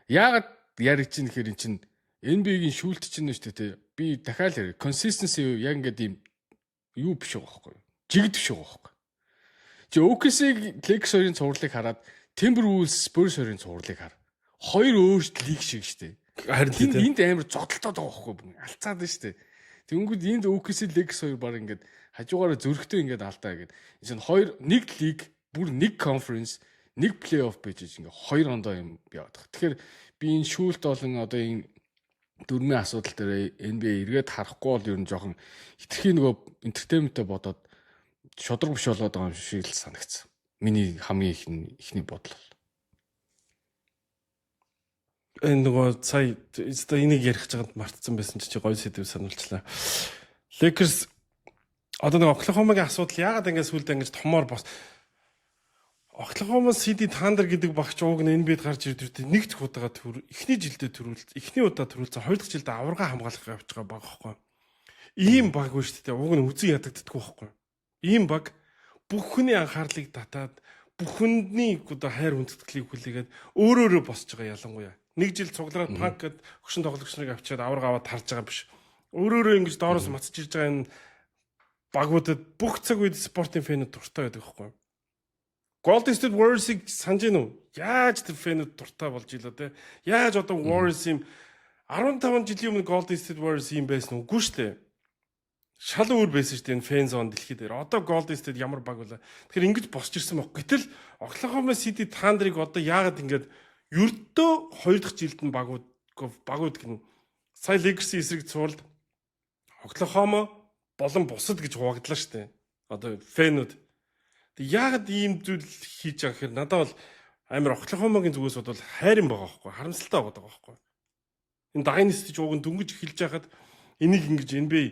Яагаад яригдчих нэхэр эн чинь NBA-гийн шүүлт чинь шүү дээ. Би дахиад ярив. Consistency яг ингээд ийм юу биш байгаа байхгүй юу? Жигд биш байгаа байхгүй юу? Чи OKC-гийн Lex хоёрын цувралыг хараад Timberwolves Spurs хоёрын цувралыг хар. Хоёр өөрт лиг шиг шүү дээ. Харин энд амар зодтолтоод байгаа байхгүй юу? Алцаад байна шүү дээ. Тэнгүүд энд OKC Lex хоёр баг ингээд хажуугаараа зөрөгтэй ингээд алдаа гэдэг. Энэ чинь хоёр нэг лиг, бүр нэг конференс, нэг плей-офф байж ингээд хоёр ондоо юм яваад байгаа. Тэгэхээр би энэ шүүлт болон одоо энэ дөрмийн асуудал дээр NBA эргээд харахгүй бол ер нь жоохон хитрхи нөгөө entertainment-тэй бодоод шудраг биш болоод байгаа юм шиг л санагдсан. Миний хамгийн ихний бодол бол. Энэ нөгөө сая энийг ярих гэж байгаад мартсан байсан чи гоё сэдв сануулчлаа. Lakers одоо нэг Oklahoma-гийн асуудал яагаад ингэж сүлдээ ингэж томоор бос Oklahoma City Thunder гэдэг багч ууг нь NBA-д гарч ирдэг нэг дэх удаага эхний жилдээ төрүүлсэн. Эхний удаа төрүүлсэн, хоёр дахь жилдээ аварга хамгаалах явж байгаа баг байхгүй. Ийм баг биш үү? Ууг нь үзэн ядагддаггүй байхгүй. Ийм баг бүх хүний анхаарлыг татаад бүх хүндний одоо хайр хүндэтгэлийг хүлээгээд өөрөөрөө босч байгаа ялангуяа. Нэг жил цуглараад панк гэд хөшин тоглогч нарыг авчиад аварга аваад харж байгаа биш. Өөрөөрөө ингэж доороос мацж ирж байгаа энэ багуудад бүх цаг үед спортын фэнүүд дуртай байдаг байхгүй. Golden State Warriors-ыг санаж гин үү? Яаж тэр фэнүүд дуртай болж илаа те? Яаж одоо Warriors юм 15 жилийн өмнө Golden State Warriors юм байсан үгүй шүү дээ. Шал өөр байсан шүү дээ энэ фэн зон дэлхий дээр. Одоо Golden State ямар баг вэ? Тэгэхээр ингэж босч ирсэн баг. Гэтэл Oklahoma City Thunder-ыг одоо яагаад ингэж ердөө 2 дахь жилд нь багууд гэн сая Lakers-ийн эсрэг цуулд Oklahoma болон бусад гэж хуваагдлаа шүү дээ. Одоо фэнүүд тэг яагаад ийм зүйл хийж байгаа гэхээр надад бол амар Oklahoma-гийн зүгээс бол хайрын байгаа байхгүй харамсалтай байгаа байхгүй. Энэ Dynasty ч ууг нь дөнгөж эхэлж байхад энийг ингэж NBA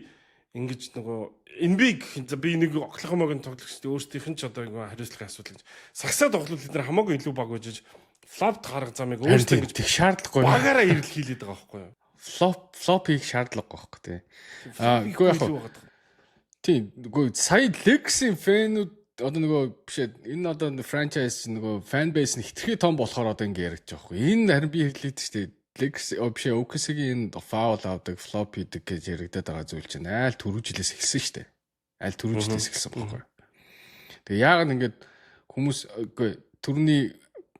ингэж нөгөө NBA гэх би нэг Oklahoma-гийн тоглогчдын өөрсдийнх нь ч одоо хариуцлагын асуудал гэж сагсаа тоглол бид нар хамаагүй илүү баг байж флопт гарга замыг өөрсдөө ингэж тэг шаардлагагүй багаараа ирэл хийлээд байгаа байхгүй юу? Флоп хийх шаардлагагүй байхгүй тий. Үгүй яг тийм үгүй сая Lex-ийн фэнүүд одоо нөгөө бишээ энэ одоо франчайз нөгөө фан бейс нь хитрхи том болохоор одоо ингэ яригдчих واخгүй. Энэ харин би хэлээд шүү дээ. Lex бишээ OKC-гийн фаул авдаг, флоп хийдэг гэж яригдаад байгаа зүйл чинь айл түрүү жилээс эхэлсэн шүү дээ. Айл түрүү жилээс эхэлсэн байхгүй. Тэгээ яагаад ингэж хүмүүс үгүй түрүүний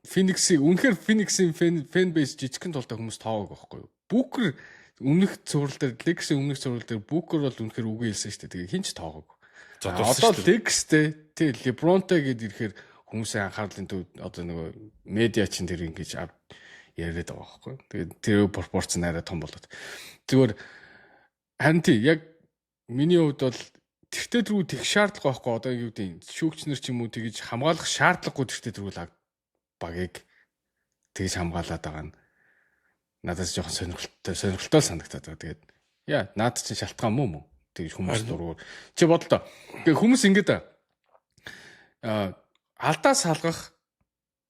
Phoenix-ийг үнэхээр Phoenix-ийн фан бейс жижигхэн тултай хүмүүс таагааг байхгүй. Booker өмнөх цуврал дээр Lex-ийн өмнөх цуврал дээр Booker бол үнэхээр үгүй хэлсэн шүү дээ. Тэгээ хинч таагааг. Одоо Lex-тэй тий LeBron-тэй гэд ирэхээр хүмүүсийн анхаарлын төв одоо нөгөө медиа чинь тэр ингэж яриад байгаа байхгүй. Тэгээд тэр пропорц нь арай том болоод. Зүгээр харин тий яг миний хувьд бол тэртээ тэргүй тех шаардлага байхгүй. Одоо юу гэдэг шүүгчнэр ч юм уу тэгж хамгаалах шаардлагагүй тэртээ тэргүй багийг тэгж хамгаалаад байгаа нь надад жоохон сонирхолтой санагдаад байгаа. Тэгээд яа наад чинь шалтгаан муу тэгж хүмүүс дургуур. Чи бодлоо. Тэгээ хүмүүс ингэдэг алдаа салгах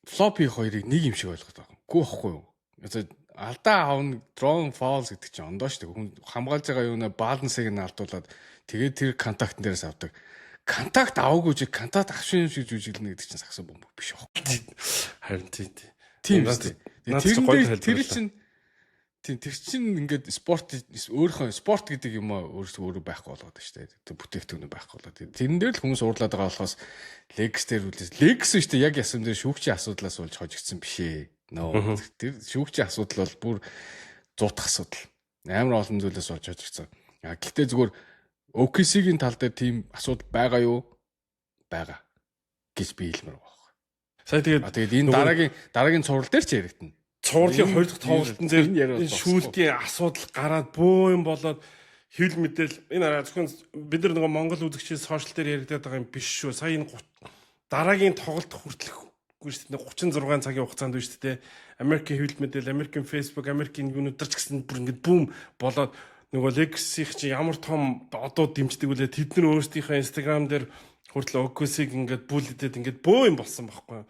флоп хийх хоёрыг нэг юм шиг ойлгоод байгаа. Гүү байхгүй юу? Алдаа аавн drone falls гэдэг чинь ондоо шүү дээ. Хүн хамгаалж байгаа юунаа балансыг нь алдуулаад тэгээд тэр контактн дээрээс авдаг. контакт аваагүй чи контакт авшин шиг жүжиглэнэ гэдэг чинь сагсан бомб биш аахгүй. Харин тийм. Тийм үстэй. Тэр чинь ингээд өөрийнхөө спорт гэдэг юм аа өөрөө байхгүй болоод шүү дээ. Бүтээгдэхүүн байхгүй болоод. Тэрэн дээр л хүмүүс уурлаад байгаа болохоос лекс дээр үлээс. Лекс шүү дээ. Яг ясам дээр шүүгчийн асуудлаас болж хожигдсан биш ээ. Тэр шүүгчийн асуудал бол бүр зутах асуудал. Амар олон зүйлээс болж хожигдсан. Гэхдээ зүгээр OKC-ийн тал дээр тийм асуудал байгаа юу? Байгаа гэж би хэлмээр байгаа. Сая тэгээд энэ дараагийн цуврал дээр ч яригдана. Цувралын 2 дахь тоглолтын дээр энэ шүүлтийн асуудал гараад бөө юм болоод хэвлэл мэдээл энэ зөвхөн бид нар нөгөө Монгол үзэгчийн сошиал дээр яригдаад байгаа юм биш шүү. Сая энэ дараагийн тоглолт хүртэлгүй шүү дээ. 36 цагийн хугацаанд биш шүү дээ. Америкийн хэвлэл мэдээл, Америкийн Facebook, Америкийн юунуудаар ч гэсэн бүр ингэ бүүм болоод нөгөө Legacy-х чи ямар том одоо дэмждэг үлээ тэд нар өөрсдийнхөө Instagram дээр хүртэл OKC-г ингээд бүлэдэд ингээд бөө юм болсон байхгүй.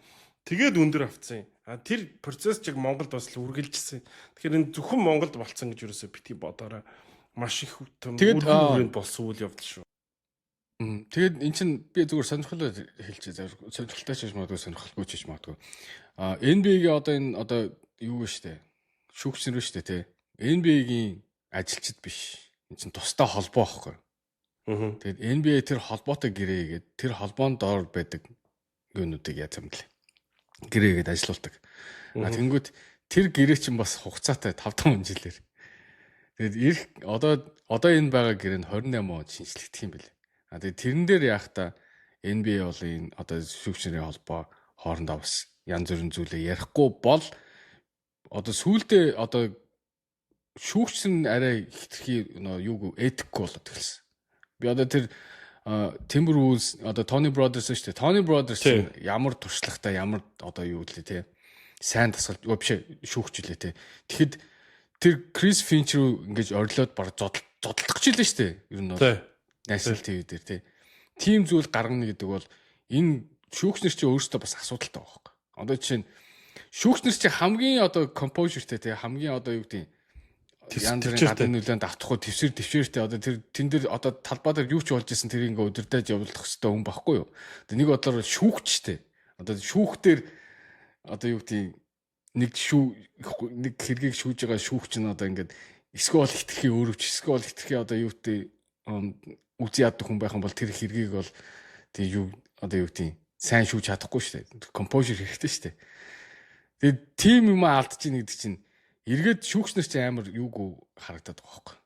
Тэгээд өндөр авцсан. Тэр процесс чиг Монголд бас л үргэлжилсэн. Тэгэхээр энэ зөвхөн Монголд болцсон гэж юусоо бити бодоорой. Маш их үргэлжлүүлэлт болсон үйл явдал шүү. Тэгээд эн чинь би зүгээр сонирхолтой хэлчихье. Сонирхолтой ч гэж магадгүй, сонирхолгүй ч гэж магадгүй. NBA-гийн одоо юу вэ штэ? Шүүгчнэр вэ штэ тий. NBA-гийн ажилчид биш. Эн чинь тусдаа холбоо байхгүй. Тэгээд NBA тэр холбоотой гэрээгээд тэр холбоонд доор байдаг юунуудыг яа юм бэ? Гэрээгээд ажиллаулдаг. Тэнгүүт тэр гэрээ чинь бас хугацаатай 5-7 жилээр. Тэгээд одоо энэ байгаа гэрээ нь 28 онд шинжлэгдэх юм бэл. Тэгээд тэрэн дээр яах та NBA болын одоо шүүгчнэрийн холбоо хоорондоо бас янз бүрийн зүйлээ ярихгүй бол одоо сүүлдээ одоо шүүгчсэн арай хитрхи юуг этикгүй болоод эхэлсэн. Би одоо тэр Timberwolves одоо Tony Brothers шүү дээ. Tony Brothers ямар туршлагатай ямар одоо юу гэлээ те сайн тасгалж биш шүүгчлээ те. Тэгэхэд тэр Chris Finch руу ингэж орилоод баг зодтолдох ч илээ шүү дээ. Ер нь бол National TV дээр те. Тим зүйл гаргана гэдэг бол энэ шүүгчнэр чинь өөрсдөө бас асуудалтай байгаа хэрэг. Одоо жишээ нь шүүгчнэр чинь хамгийн одоо composureтэй те хамгийн одоо юу гэдэг янз бүрийн гадны нөлөөнд автахгүй твшэртэй одоо тэн дээр одоо талбай дээр юу ч болж исэн тэрийг ингээ удирдах явуулах хэрэгтэй хүн байхгүй юу. Тэгээ нэг бодлоор шүүгчтэй. Одоо шүүхтэр одоо юу гэдэг нэг хэргийг шүүж байгаа шүүгч нь одоо ингээд эсвэл хитрхи өөрөвч эсвэл хитрхи одоо юу гэдэг үзий яддаг хүн байх юм бол тэр хэргийг бол тэг юу одоо юу гэдэг сайн шүүж чадахгүй шүү дээ. Композер хэрэгтэй шүү дээ. Тэгээд тим юм алдаж ийн гэдэг чинь эргээд шүүгчнэр чи амар юугүй харагдаад байгаа хөөхгүй.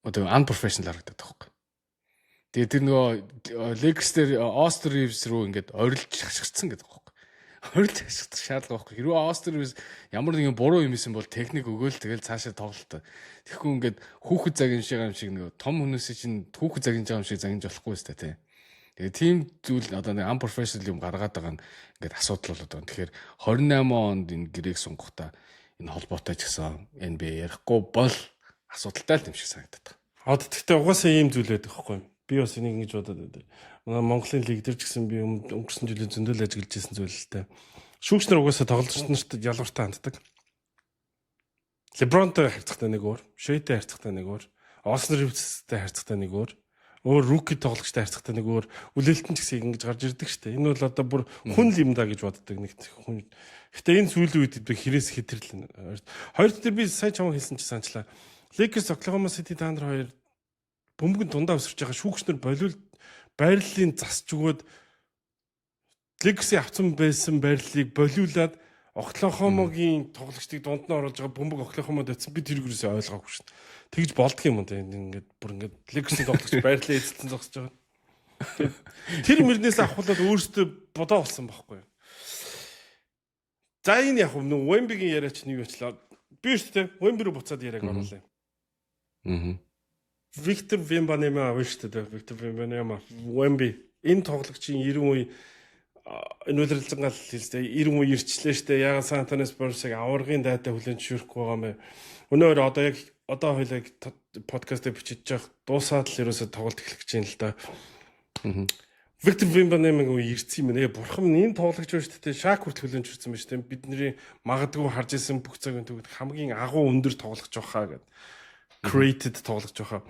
Одоо unprofessional харагдаад байгаа хөөхгүй. Тэгээ тэр нөгөө Lex-тэр Austin Reeves руу ингээд орилж хашгирцсан гэдэг байгаа хөөхгүй. Орилж хашгирах шаардлага байхгүй. Хэрвээ Austin Reeves ямар нэгэн буруу юм исэн бол техник өгөөл тэгэл цаашаа тоглолтоо. Тэгэхгүй ингээд хүүхэд загинж байгаа юм шиг нөгөө том хүмүүсийн чинь хүүхэд загинж байгаа юм шиг загинж болохгүй өстэй тий. Тэгээ тийм зүйл одоо нэг unprofessional юм гаргаад байгаа нь ингээд асуудал болоод байгаа. Тэгэхээр 28 онд энэ гэрээг сунгахтаа энэ холбоотой ч гэсэн NBA ярихгүй бол асуудалтай л юм шиг санагдаад байна. Одоо тэгтээ угаасаа ийм зүйл байдаг байхгүй. Би бас энийг ингэж бодоод байдаг. Манай Монголын лиг дээр ч гэсэн би өнгөрсөн жилийн зөндөл ажиллаж ирсэн зүйл л дээ. Шүүгчнэр угаасаа тоглогч нарт ялвартай ханддаг. LeBronтой харьцахтай нэг өөр, Shea-тэй харьцахтай нэг өөр, Austin Reeves-тэй харьцахтай нэг өөр. Өөр rookie тоглогчтой харьцахтай нэг өөр үлээлтэн ч гэсэн ингэж гарч ирдэг шүү дээ. Энэ бол одоо бүр хүн л юм да гэж боддог нэг хүн. Гэтэ энэ сүүлийн үед би хэрээс хитэрлэн. Хоёр дээр би сайн чамд хэлсэн чи санчлаа. Lakers Oklahoma City Thunder хоёр бөмбөг дундаа өсөрч байгаа шүүгчнэр болиул байрлалын засч өгөөд Lakers-ийн авцсан байсан байрлалыг болиулаад Oklahoma-гийн тоглогчдыг дунд нь оруулж байгаа бөмбөг Oklahoma-д атсан би тэр юугээс ойлгоогүй шүү дээ. Тэгж болдго юм уу те ингээд бүр ингээд Lakers-ийн тоглогч байрлал эзэлсэн зогсож байгаа. Тэр мөрнээс авахлаад өөртөө бодоо болсон байхгүй юу. За энэ яг нэг Wemby-гийн яриач нь юу болчлаа. Би шүү дээ Wemby руу буцаад яриаг оруулъя. Victor Wembanyama авч шүү дээ. Victor Wembanyama Wemby энэ тоглогчийн 90 үе энэ удирдлагын хэлстэй 90 үе ирчлээ шүү дээ. Ягаад San Antonio Spurs-ыг аваргын дайтай хүлэн зөвшөөрөхгүй байгаа юм бэ? Өнөөдөр одоо хоёлаа подкаст дээр бичиж байгаа дуусаад л ерөөсө тоглолт эхлэх гэж байна л да. Victor Wembanyama үе ирсэн юм нэ. Бурхан энэ тоглогч шүү дээ. Шак хүртэл хүлэн зөвшөөрсөн байна шүү дээ. Бидний магадгүй харж исэн бүх цагийн төгөд хамгийн агуу өндөр тоглогч байхаа гэдэг. Created тоглогч байхаа.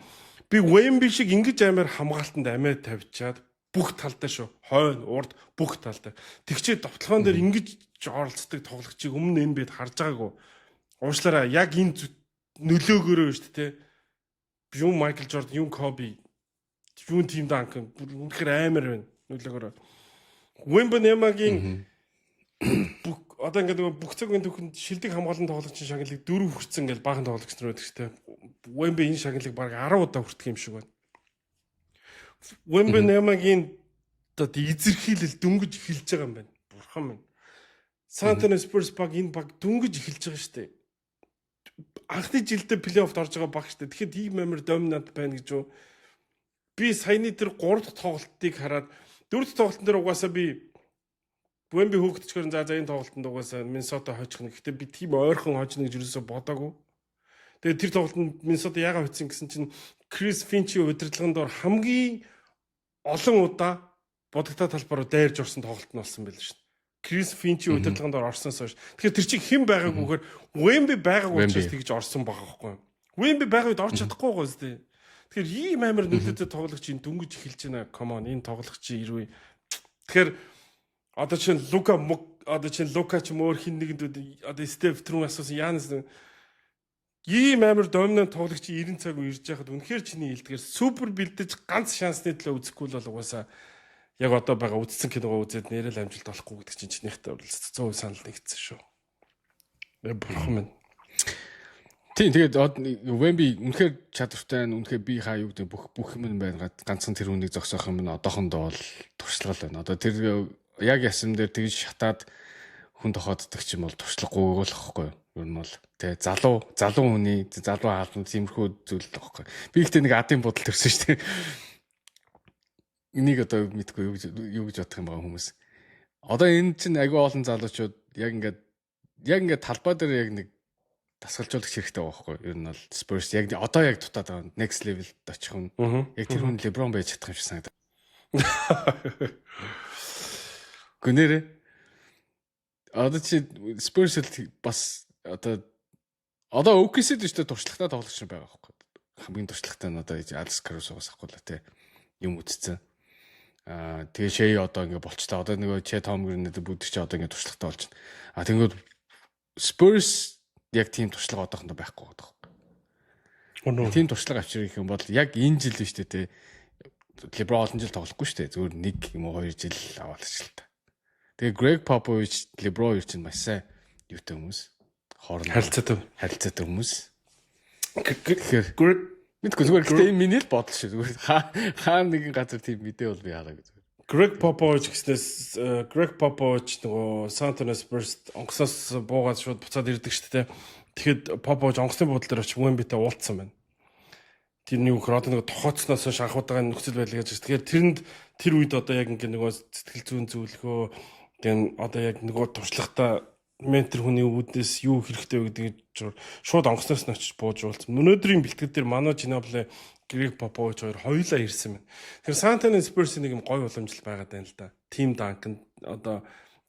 Би Wemby шиг ингэж амар хамгаалтанд амиа тавьчаад бүх талдаа шүү. Хойно, урд бүх талдаа. Тэгчээ довтлогоон дээр ингэж оролцдог тоглогчийг өмнө NBA-д харж байгаагүй. Уучлаарай, яг энэ нөлөөгөөрөө шүү дээ. Юу Майкл Жордан, юу Коби, юу Тим Данкан үнэхээр амар байна нөлөөгөөрөө. Wembanyamaгийн одоо ингээд нөгөө бүх цагийн түүхэнд шилдэг хамгаалалтын тоглогчийн шагналыг 4 хүрсэн гэж баахан тоглогч нар байдаг шүү дээ. Wemby энэ шагналыг баг 10 удаа хүртэх юм шиг байна. Wembanyamaгийн одоо эзэрхийлэл дөнгөж эхэлж байгаа юм байна. Бурхан минь. San Antonio Spurs баг энэ баг дөнгөж эхэлж байгаа шүү дээ. Анхны жилдээ плей-оффд орж байгаа баг шүү дээ. Тэгэхэд ийм амар доминант байна гэж юу? Би саяны тэр 3 дахь тоглолтыг хараад 4 дахь тоглолтын дээр угаасаа би Wemby хөөгдчихөр за энэ тоглолтод угаасаа Minnesota хожих нь. Гэхдээ би тийм ойрхон хожно гэж юусоо бодоагүй. Тэгээд тэр тоглолтод Minnesota яагаад хоцсон гэсэн чинь Chris Finch-ийн удирдлагын доор хамгийн олон удаа бодогдоо талбараа дайрж орсон тоглолт нь болсон байл шүү дээ. Chris Finch-ийн удирдлагын доор орсноос хойш. Тэгэхээр тэр чинь хэн байгаагүйгээр Wemby байгаагүй учраас тэгж орсон байгаа байхгүй юу? Wemby байгаа үед орч чадахгүй гоос дээ. Тэгэхээр ийм амар нөлөөтэй тоглогч энэ дөнгөж эхэлж байна. Come on, энэ тоглогчийн ирвээ. Тэгэхээр одоо чинь Лука ч мөр хин нэгэнд одоо Стеф Трүн асуусан Янс ийм амар доминант тоглогч 90 цаг үе ирж байхад үнэхээр чиний хэлдгээр супер бэлдэж ганц шансны төлөө үзэхгүй бол угаасаа яг одоо байгаа үдцсэн киногоо үзээд нэрэл амжилт олохгүй гэдэг чинь чинийхтэй уралцсан 100% санал нэгдсэн шүү. Бурхан минь. Тийм тэгээд Wemby үнэхээр чадвартай үнэхээр би хаа юу гэдэг бүх юм байна ганцхан тэр үнийг зогсоох юм нь одоохондоо бол туршлага байна. Одоо тэр яг ясам дээр тэгж шатаад хүн тохиоддаг ч юм бол туршлагагүй л байхгүй юу. Ер нь бол тэг залуу хүний залуу хаалт тиймэрхүү зүйл л байхгүй. Би ихтэй нэг адын бодол төрсөн шүү дээ. Энийг одоо мэдгүй юу гэж бодох юм байгаа хүмүүс. Одоо энэ чинь агүй олон залуучууд яг ингээд талбай дээр яг нэг дасгалжуулагч хэрэгтэй байгаа байхгүй. Ер нь бол Spurs яг одоо яг дутаад байгаа next level-д очих юм. Яг тэр хүн LeBron байж чадах юм шиг санагдав. Гүнэрэ одоо чи Spurs бас одоо OKC-д ч туршлагатай тоглогч байгаа байхгүй. Хамгийн туршлагатай нь одоо Alex Caruso-гоос ахгүй л те юм үтцсэн. Тэгээ Shea одоо ингэ болчлаа. Одоо нөгөө Chet Holmgren бүдэрч одоо ингэ туршлагатай болж байна. Тэнгүүд Spurs яг тийм туршлага одоохондоо байхгүй байгаа. Тийм туршлага авчрах юм бол яг энэ жил биш үү те. LeBron олон жил тоглохгүй шүү дээ. Зүгээр 1 юм уу 2 жил аваалч л та. Тэгээ Greg Popovich, LeBron хоёр чинь маш сайн юутай хүмүүс. Хооронд харилцаатай хүмүүс. Тэгэхээр мэдгүй зүгээр гэхдээ энэ миний л бодол шүү. Зүгээр хаа нэгэн газар тийм мэдээ бол би хараа гэж. Greg Popovich гэснээс Greg Popovich нөгөө San Antonio Spurs онгоцоос буугаад шууд буцаад ирдэг шүү дээ. Тэгэхэд Popovich онгоцны буудлын дээр очив Wemby-тэй уулзсан байна. Тэр нэг одоо нэг тохооцсноос шахуудаага нөхцөл байдал гэж. Тэгэхээр тэрэнд тэр үед одоо яг ингээ нөгөө сэтгэл зүйн зөвлөгөө тэгээд одоо яг нөгөө туршлагатай ментор хүний үүднээс юу хэрэгтэй вэ гэдгийг шууд онгоцноос нь очиж бууж уулзсан. Өнөөдрийн бэлтгэл дээр Manu Ginobili, Greg Popovich хоёр хоёулаа ирсэн байна. Тэгэхээр San Antonio Spurs-ийн нэг юм гоё уламжлал байгаад байна л да. Team Duncan одоо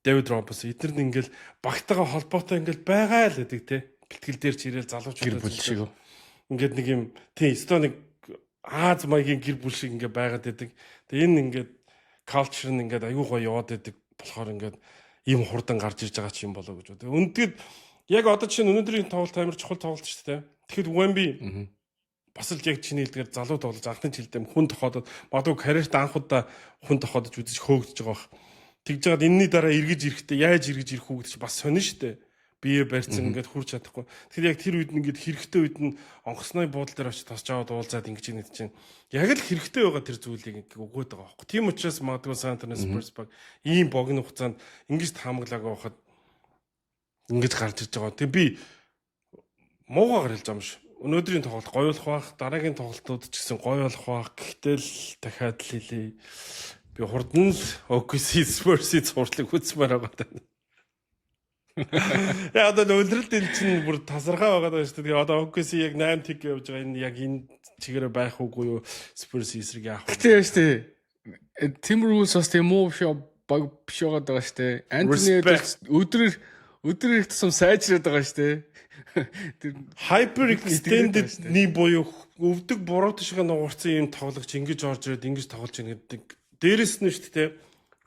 David Robinson эдгээр нь ингээл багтаага холбоотой ингээл байгаа л гэдэг те. Бэлтгэл дээр ч ирээл залуучууд гэр бүл шиг. Ингээд нэг юм тийм өстой нэг Аз маягийн гэр бүл шиг ингээд байгаад байдаг. Тэгээ энэ ингээд culture нь ингээд аюу гоё яваад байдаг болохоор ингээд ийм хурдан гарч ирж байгаа ч юм болоо гэж бодлоо. Үнэхээр яг одоо чинь өнөөдрийн тоглолт амар чухал тоглолт шүү дээ. Тэгэхэд Wemby бас л яг чиний хэлдгээр залуу тоглож анхны жилдээ хүн тохиодод магадгүй карьерт анх удаа хүн тохиодож үзэж хөөгдөж байгаа бах. Тэгж жаад энэний дараа эргэж ирэхдээ яаж эргэж ирэх үү гэж бас сонин шүү дээ. Бие барьцсан ингээд хурж чадахгүй. Тэгэхээр яг тэр үед нь ингээд хэрэгтэй үед нь онгоцны буудлын дээр очиж тосч аваад уулзаад ингэж нэг чинь яг л хэрэгтэй байгаа тэр зүйлийг өгөөд байгаа байхгүй. Тийм учраас магадгүй San Antonio Spurs баг ийм богино хугацаанд ингэж таамаглаагаа байхад ингэж гарч ирж байгаа. Тэг би муугаар хэлж байгаа юм шиг. Өнөөдрийн тоглолт гоё болох байх, дараагийн тоглолтууд ч гэсэн гоё болох байх. Гэхдээ л дахиад л хэлээ. Би хурдан л OKC Spurs-ийн цуурлыг үзмээр байгаа даа. Яа одоо өндөрлөлт энэ чинь бүр тасархаа байгаа даа шүү дээ. Одоо OKC яг 8 тиг явж байгаа. Энэ яг энэ чигээрээ байх уугүй юу? Spurs эсрэг яах вэ? Тийм шүү дээ. Timberwolves бас тийм муу баг биш байгаа даа шүү дээ. Anthony өдөр их тусам сайжраад байгаа шүү дээ. Тэр Hyper extended шүү дээ. knee буюу өвдөг буруу тишгээ нуурсан юм тоглогч ингэж орж ирээд ингэж тоглож ийн гэдэг. Дээрэс нь шүү дээ.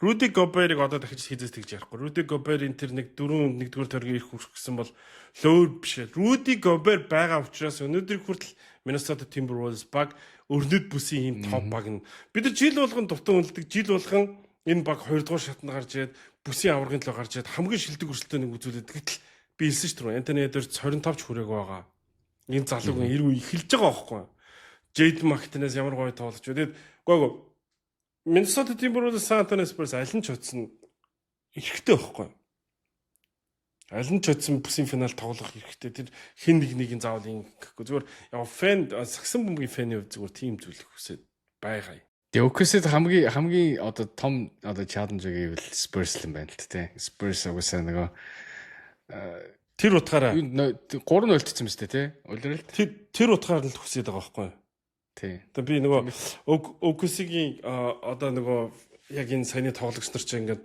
Руди Гоберыг одоо дахиж хийзээс тэгж ярихгүй. Руди Гоберийн тэр нэг 4-1-р тойргийн ирэх хүрэх гэсэн бол лөөр биш. Руди Гобер байгаа учраас өнөөдөр хүртэл Minnesota Timberwolves баг өрнөд бүсийн юм топ баг нь. Бид нар жил болгон дутан үлддэг. Жил болгон энэ баг 2 дугаар шатнд гарч ирээд бүсийн аваргын төлөө гарч ирээд хамгийн шилдэг өрсөлдөөнийг үзүүлээд гэтэл би хэлсэн шүү дээ. Антони Эдвардс 25 ч хүрээг байгаа. Энэ залуугийн ирүү эхэлж байгаа байхгүй. Jade Martinez ямар гоё тоглож. Тэгээд гоо Minnesota Timberwolves San Antonio Spurs аль нь ч утсан эрэхтэй байхгүй. Аль нь ч утсан бүсийн финал тоглох эрэхтэй. Тэр хин нэг заавал ингэхгүй. Зүгээр яг фэн сагсан бөмбөгийн фэний хувьд зүгээр тим зүйлэх хүсээд байгаа юм. Тэгээ OKC-д хамгийн одоо том одоо чаленж гэвэл Spurs л юм байна л тээ. Spurs угсаа нөгөө Тэр утгаараа 3-0 тцсэн мэт тий. Улиралт. Тэр утгаар л хүсээд байгаа байхгүй. Тий. Одоо би нөгөө OKC-гийн одоо нөгөө яг энэ саяны тоглогч нар чинь ингээд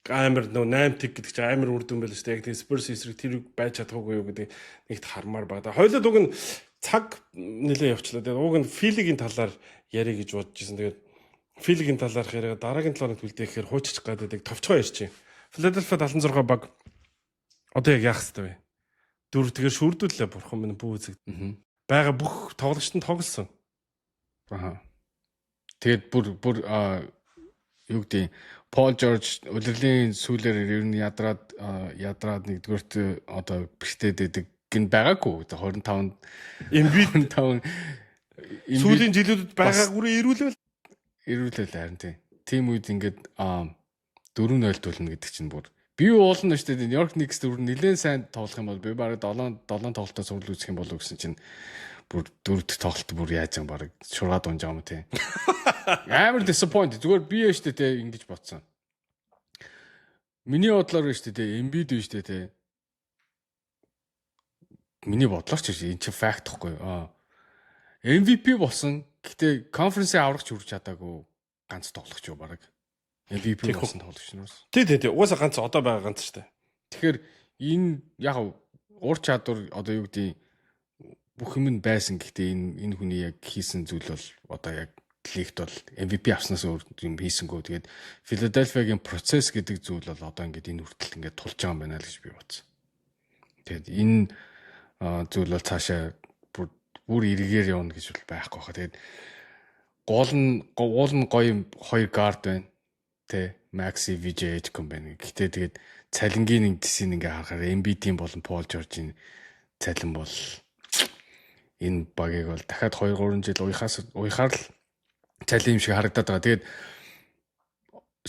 амар нөгөө 8 тэг гэдэг чинь амар үр дүн байл шүү дээ. Яг тийм Spurs эсрэг тэр байж чадахгүй юу гэдэг нэгт хармаар байна. Хоёулаа уг нь цаг нэлээ явчлаа. Тэгээд уг нь Филигийн талаар ярих гэж бодож ирсэн. Тэгээд Филигийн талаарх яриа дараагийн 7 хоногт үлдээхээр хууччих гадаг товчгоо ярьчих. Philadelphia 76 баг одоо яг яах хэвтэй вэ? 4 тэгэхээр шүрдүүллээ бурхан минь бүү үзэг. Бага бүх тоглогчтод тоглосон. Аха. Тэгээд бүр юу гэдэг Пол Жорж улирлын сүүлээр ер нь ядраад нэгдүгээрт одоо бэртээд идэг гин байгаагүй. 25 Эмбид 25 сүүлийн жилүүдэд байгаагүйрээ ирүүлэл харин тийм үед ингээд 4-0 төлнө гэдэг чинь бүр би уулна шүү дээ. Нью-Йорк Никс дүр нэлээд сайн тоглох юм бол би бараг 7 тоглолтоо сурал үзэх юм болов гэсэн чинь бүр 4 дахь тоглолт бүр яаж юм бараг шургаад унж байгаа юм тий. Амар disappointed. Зүгээр би шүү дээ ингэж бодсон. Миний бодлоор шүү дээ Embiid биш дээ тий. Миний бодлоор ч энэ чинь fact гэхгүй. MVP болсон. Гэхдээ конференсээ аврагч хүрч чадаагүй ганц тоглогч юу бараг. MVP болсон тоглогч нь бас. Тий. Угаасаа ганц одоо байгаа ганц шүү дээ. Тэгэхээр энэ яг ур чадвар одоо юу гэдэг бүх юм нь байсан. Гэхдээ энэ хүний яг хийсэн зүйл бол одоо яг лигт бол MVP авснаас өөр юм хийсэнгөө. Тэгээд Philadelphia-гийн процесс гэдэг зүйл бол одоо ингээд энэ хүртэл ингээд тулж байгаа юм байна л гэж би бодсон. Тэгээд энэ зүйл бол цаашаа бүр эргээр явна гэж бол байхгүй хаа. Тэгээд гол нь гоё хоёр гард байна. Тэ Maxi VJ комбайн. Гэхдээ тэгээд цалингийн нэг дисийн ингээ харахаар Embiid-ийн болон Paul George-ийн цалин бол энэ багийг бол дахиад 2-3 жил уяхаар л цалин юм шиг харагдаад байгаа. Тэгээд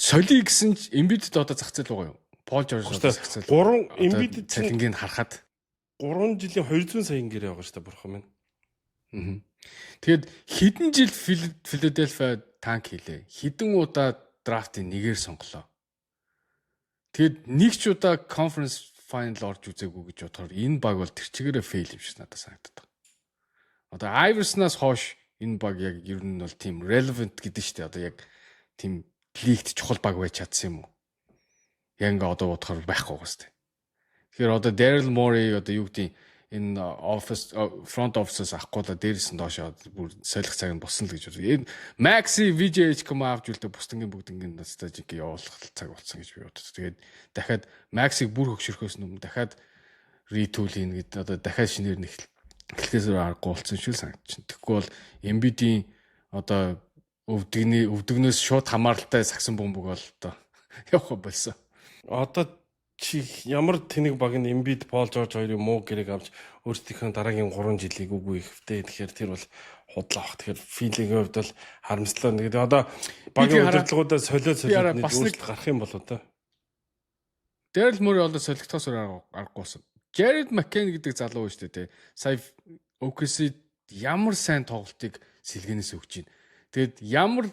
соли гэсэн ч Embiid-д одоо зах зээл байгаа юу? Paul George одоо зах зээл. 3 Embiid цалингийн харахад 3 жилийн 200 саяын гэрээ байгаа шүү дээ бурхан минь. Тэгээд хэдэн жил Philadelphia танк хийлээ. Хэдэн удаа драфтын нэгээр сонголоо. Тэгэд нэг ч удаа conference final орж үзээгүй гэж бодохоор энэ баг бол тэр чигээрээ fail юм шиг надад санагдаад байна. Одоо Iverson-аас хойш энэ баг яг ер нь бол тийм relevant гэдэг нь шүү дээ. Одоо яг тийм лигт чухал баг байж чадсан юм уу? Яг ингээ одоо бодохоор байхгүй гоос тээ. Тэгэхээр одоо Daryl Morey одоо юу гэдэг энэ front office-аас авахгүй л дээрээс нь доошоо бүр солих цаг нь босно л гэж бодсон. Энэ Maxi VJ авч үлдээ бусдынгийн бүгднгийн стажиг явуулах цаг болсон гэж би бодсон. Тэгээд дахиад Maxi-г бүр хөгшөрөхөөс өмнө дахиад retool хийн гэдэг одоо дахиад шинээр нэг эхлэхээс аргагүй болсон шиг санагдчихэв. Тэгэхгүй бол Embiid-ийн одоо өвдөгнөөс шууд хамааралтай сагсан бөмбөг бол одоо явах болсон. Одоо чи ямар тэнэг баг нь Embiid, Paul George хоёрын муу гэрэг авч өөрсдийнхөө дараагийн 3 жилийг үгүй ихтэй. Тэгэхээр тэр бол худлаа бах. Тэгэхээр филийн хувьд бол харамслаа. Тэгээд одоо багийн удирдлагуудаа солиод өөрчлөлт гарах юм бол одоо Daryl Morey одоо солигдохоос аргагүйсэн. Jared McCain гэдэг залуу шүү дээ. Сая OKC ямар сайн тоглолтыг сэлгэнээс өгч байна. Тэгэд ямар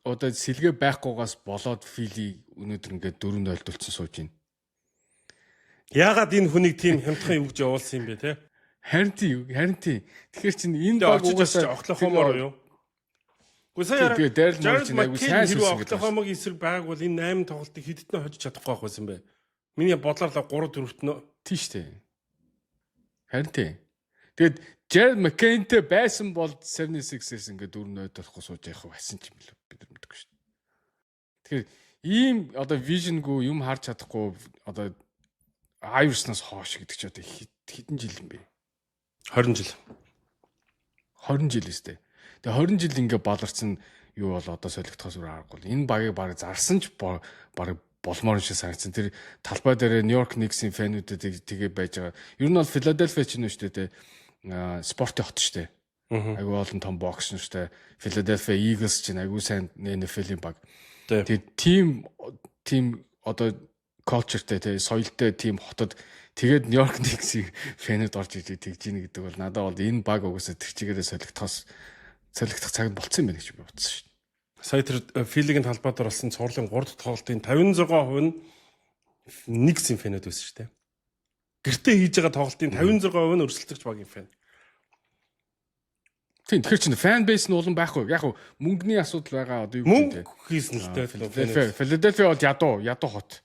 одоо сэлгээ байхгүйгаас болоод Фили өнөөдөр ингээд 4-0 төлцөн сууж байна. Яагаад энэ хүнийг тийм хямдхан юу гэж явуулсан юм бэ те? Харин тийм. Тэгэхээр чинь энэ баг угаасаа Оклахомоор юу? Үгүй сая Daryl Morey чинь аягүй сайн сүнс Оклахомогийн эсрэг байгааг бол энэ 8 тоглолтыг хэдтэн хожиж чадахгүй байх байсан бэ? Миний бодлоор 3-4-т нөө. Тийш дээ. Харин тийм. Тэгээд Jared McCain-тэй байсан бол 76ers ингээд 4-0 болохгүй сууж явах байсан ч юм л бид нар мэдгүй шүү дээ. Тэгэхээр ийм одоо vision-гүй юм харж чадахгүй одоо Iverson-оос хоош гэдэг чи одоо хэдэн жил юм бэ? 20 жил. 20 жил өстэй. Тэгээ 20 жил ингээд баларсан юу бол одоо солигдохоос өөр аргагүй. Энэ багийг баг зарсан ч баг болмоор шиг санагдсан. Тэр талбай дээр Нью-Йорк Никсийн фэнүүдэд тэгээ байж байгаа. Ер нь бол Филадельфия ч нэ шүү дээ. Спортын хот шүү дээ. Айгу олон том бокс нь шүү дээ. Филадельфия Eagles ч айгу сайн NFL-ийн баг. Тэгээд team одоо cultureтэй тий соёлтой team хотод тэгээд Нью-Йорк Никсийн фэнүүд орж иж тэгж ийн гэдэг бол надад бол энэ баг угсаа тэр чигээрээ солигдох цаг болцсон юм байна гэж би бодсон шүү дээ. Сая тэр филигийн талбай дээр болсон цуурлын 3 дахь тоглолтын 56% нь Никсийн фэнүүд байсан шүү дээ. Гэртээ хийж байгаа тоглолтын 56% нь өрсөлдөгч багийн фэн. Тийм тэгэхээр чинь фэн бейс нь улам байхгүй. Яг нь мөнгөний асуудал байгаа одоо юу гэдэг. Мөнгө хийсэн л дээ. Филадельфия бол ядуу хот.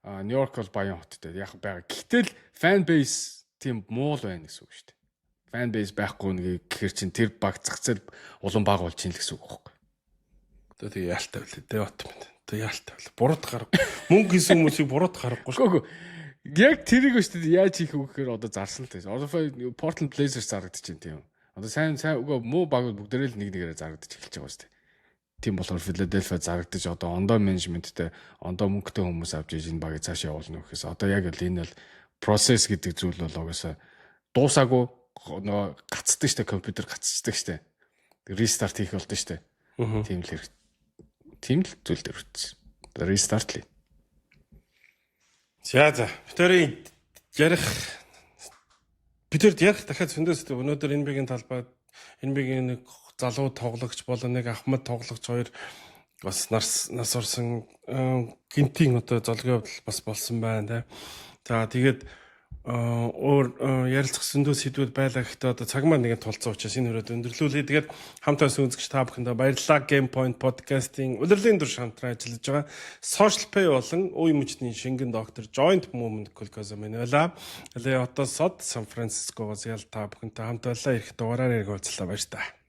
Нью-Йорк бол баян хоттой яг байгаа. Гэтэл фэн бейс тийм муул байна гэсэн үг шүү дээ. Фэн бейс байхгүй нэг гэхэр чинь тэр баг згцэл улам баг болж ийн л гэсэн үг байхгүй. Тэгээ яалтай байлээ. Тэ бат мэд. Тэ яалтай байлаа. Бурууд гарахгүй. Мөнгө хийсэн хүмүүсийг бурууд гарахгүй шүү. Яг тэрийг өштэй яаж хийх вэ гэхээр одоо зарсан л тийм. Одоо Portland Blazers зарагдчихээн тийм. Одоо сайн үгүй муу багууд бүгдээрээ л нэгээрээ зарагдчих эхэлж байгаа шүү дээ. Тийм болохоор Philadelphia зарагдаж одоо ондоо менежменттэй ондоо мөнгөтэй хүмүүс авч иж энэ багийг цааш явуулна гэхээс одоо яг л энэ бол process гэдэг зүйл бол угаасаа дуусаагүй нөгөө гацдаг штэ компьютер гацдаг штэ. Restart хийх болдсон штэ. Тийм л хэрэг. Тийм л зүйл дээр үтсэн. Restart ли. За бид ярих дахиад зөндөөс өнөөдөр NBA-ийн талбайд NBA-ийн нэг залуу тоглогч болон нэг Ахмад тоглогч хоёр бас нас орсон гинтийн одоо золгийн хувьд бас болсон байна тий. За тэгээд өөр ярилцах зөндөө сэдвүүд байлаа гэхдээ одоо цаг маань нэгэн тулцсан учраас энэ хүрээд өндөрлүүлээ. Тэгээд хамт байсан үзэгч та бүхэндээ баярлалаа. Game Point podcast-ийн улирлын дур хамтран ажиллаж байгаа Social Pay болон үе мөчний шингэн доктор Joint Movement Colcos Manuela Leoto Sod San Francisco-гоос ял та бүхэнтэй хамт байлаа. Их дугаараар ярилцлаа баяр та.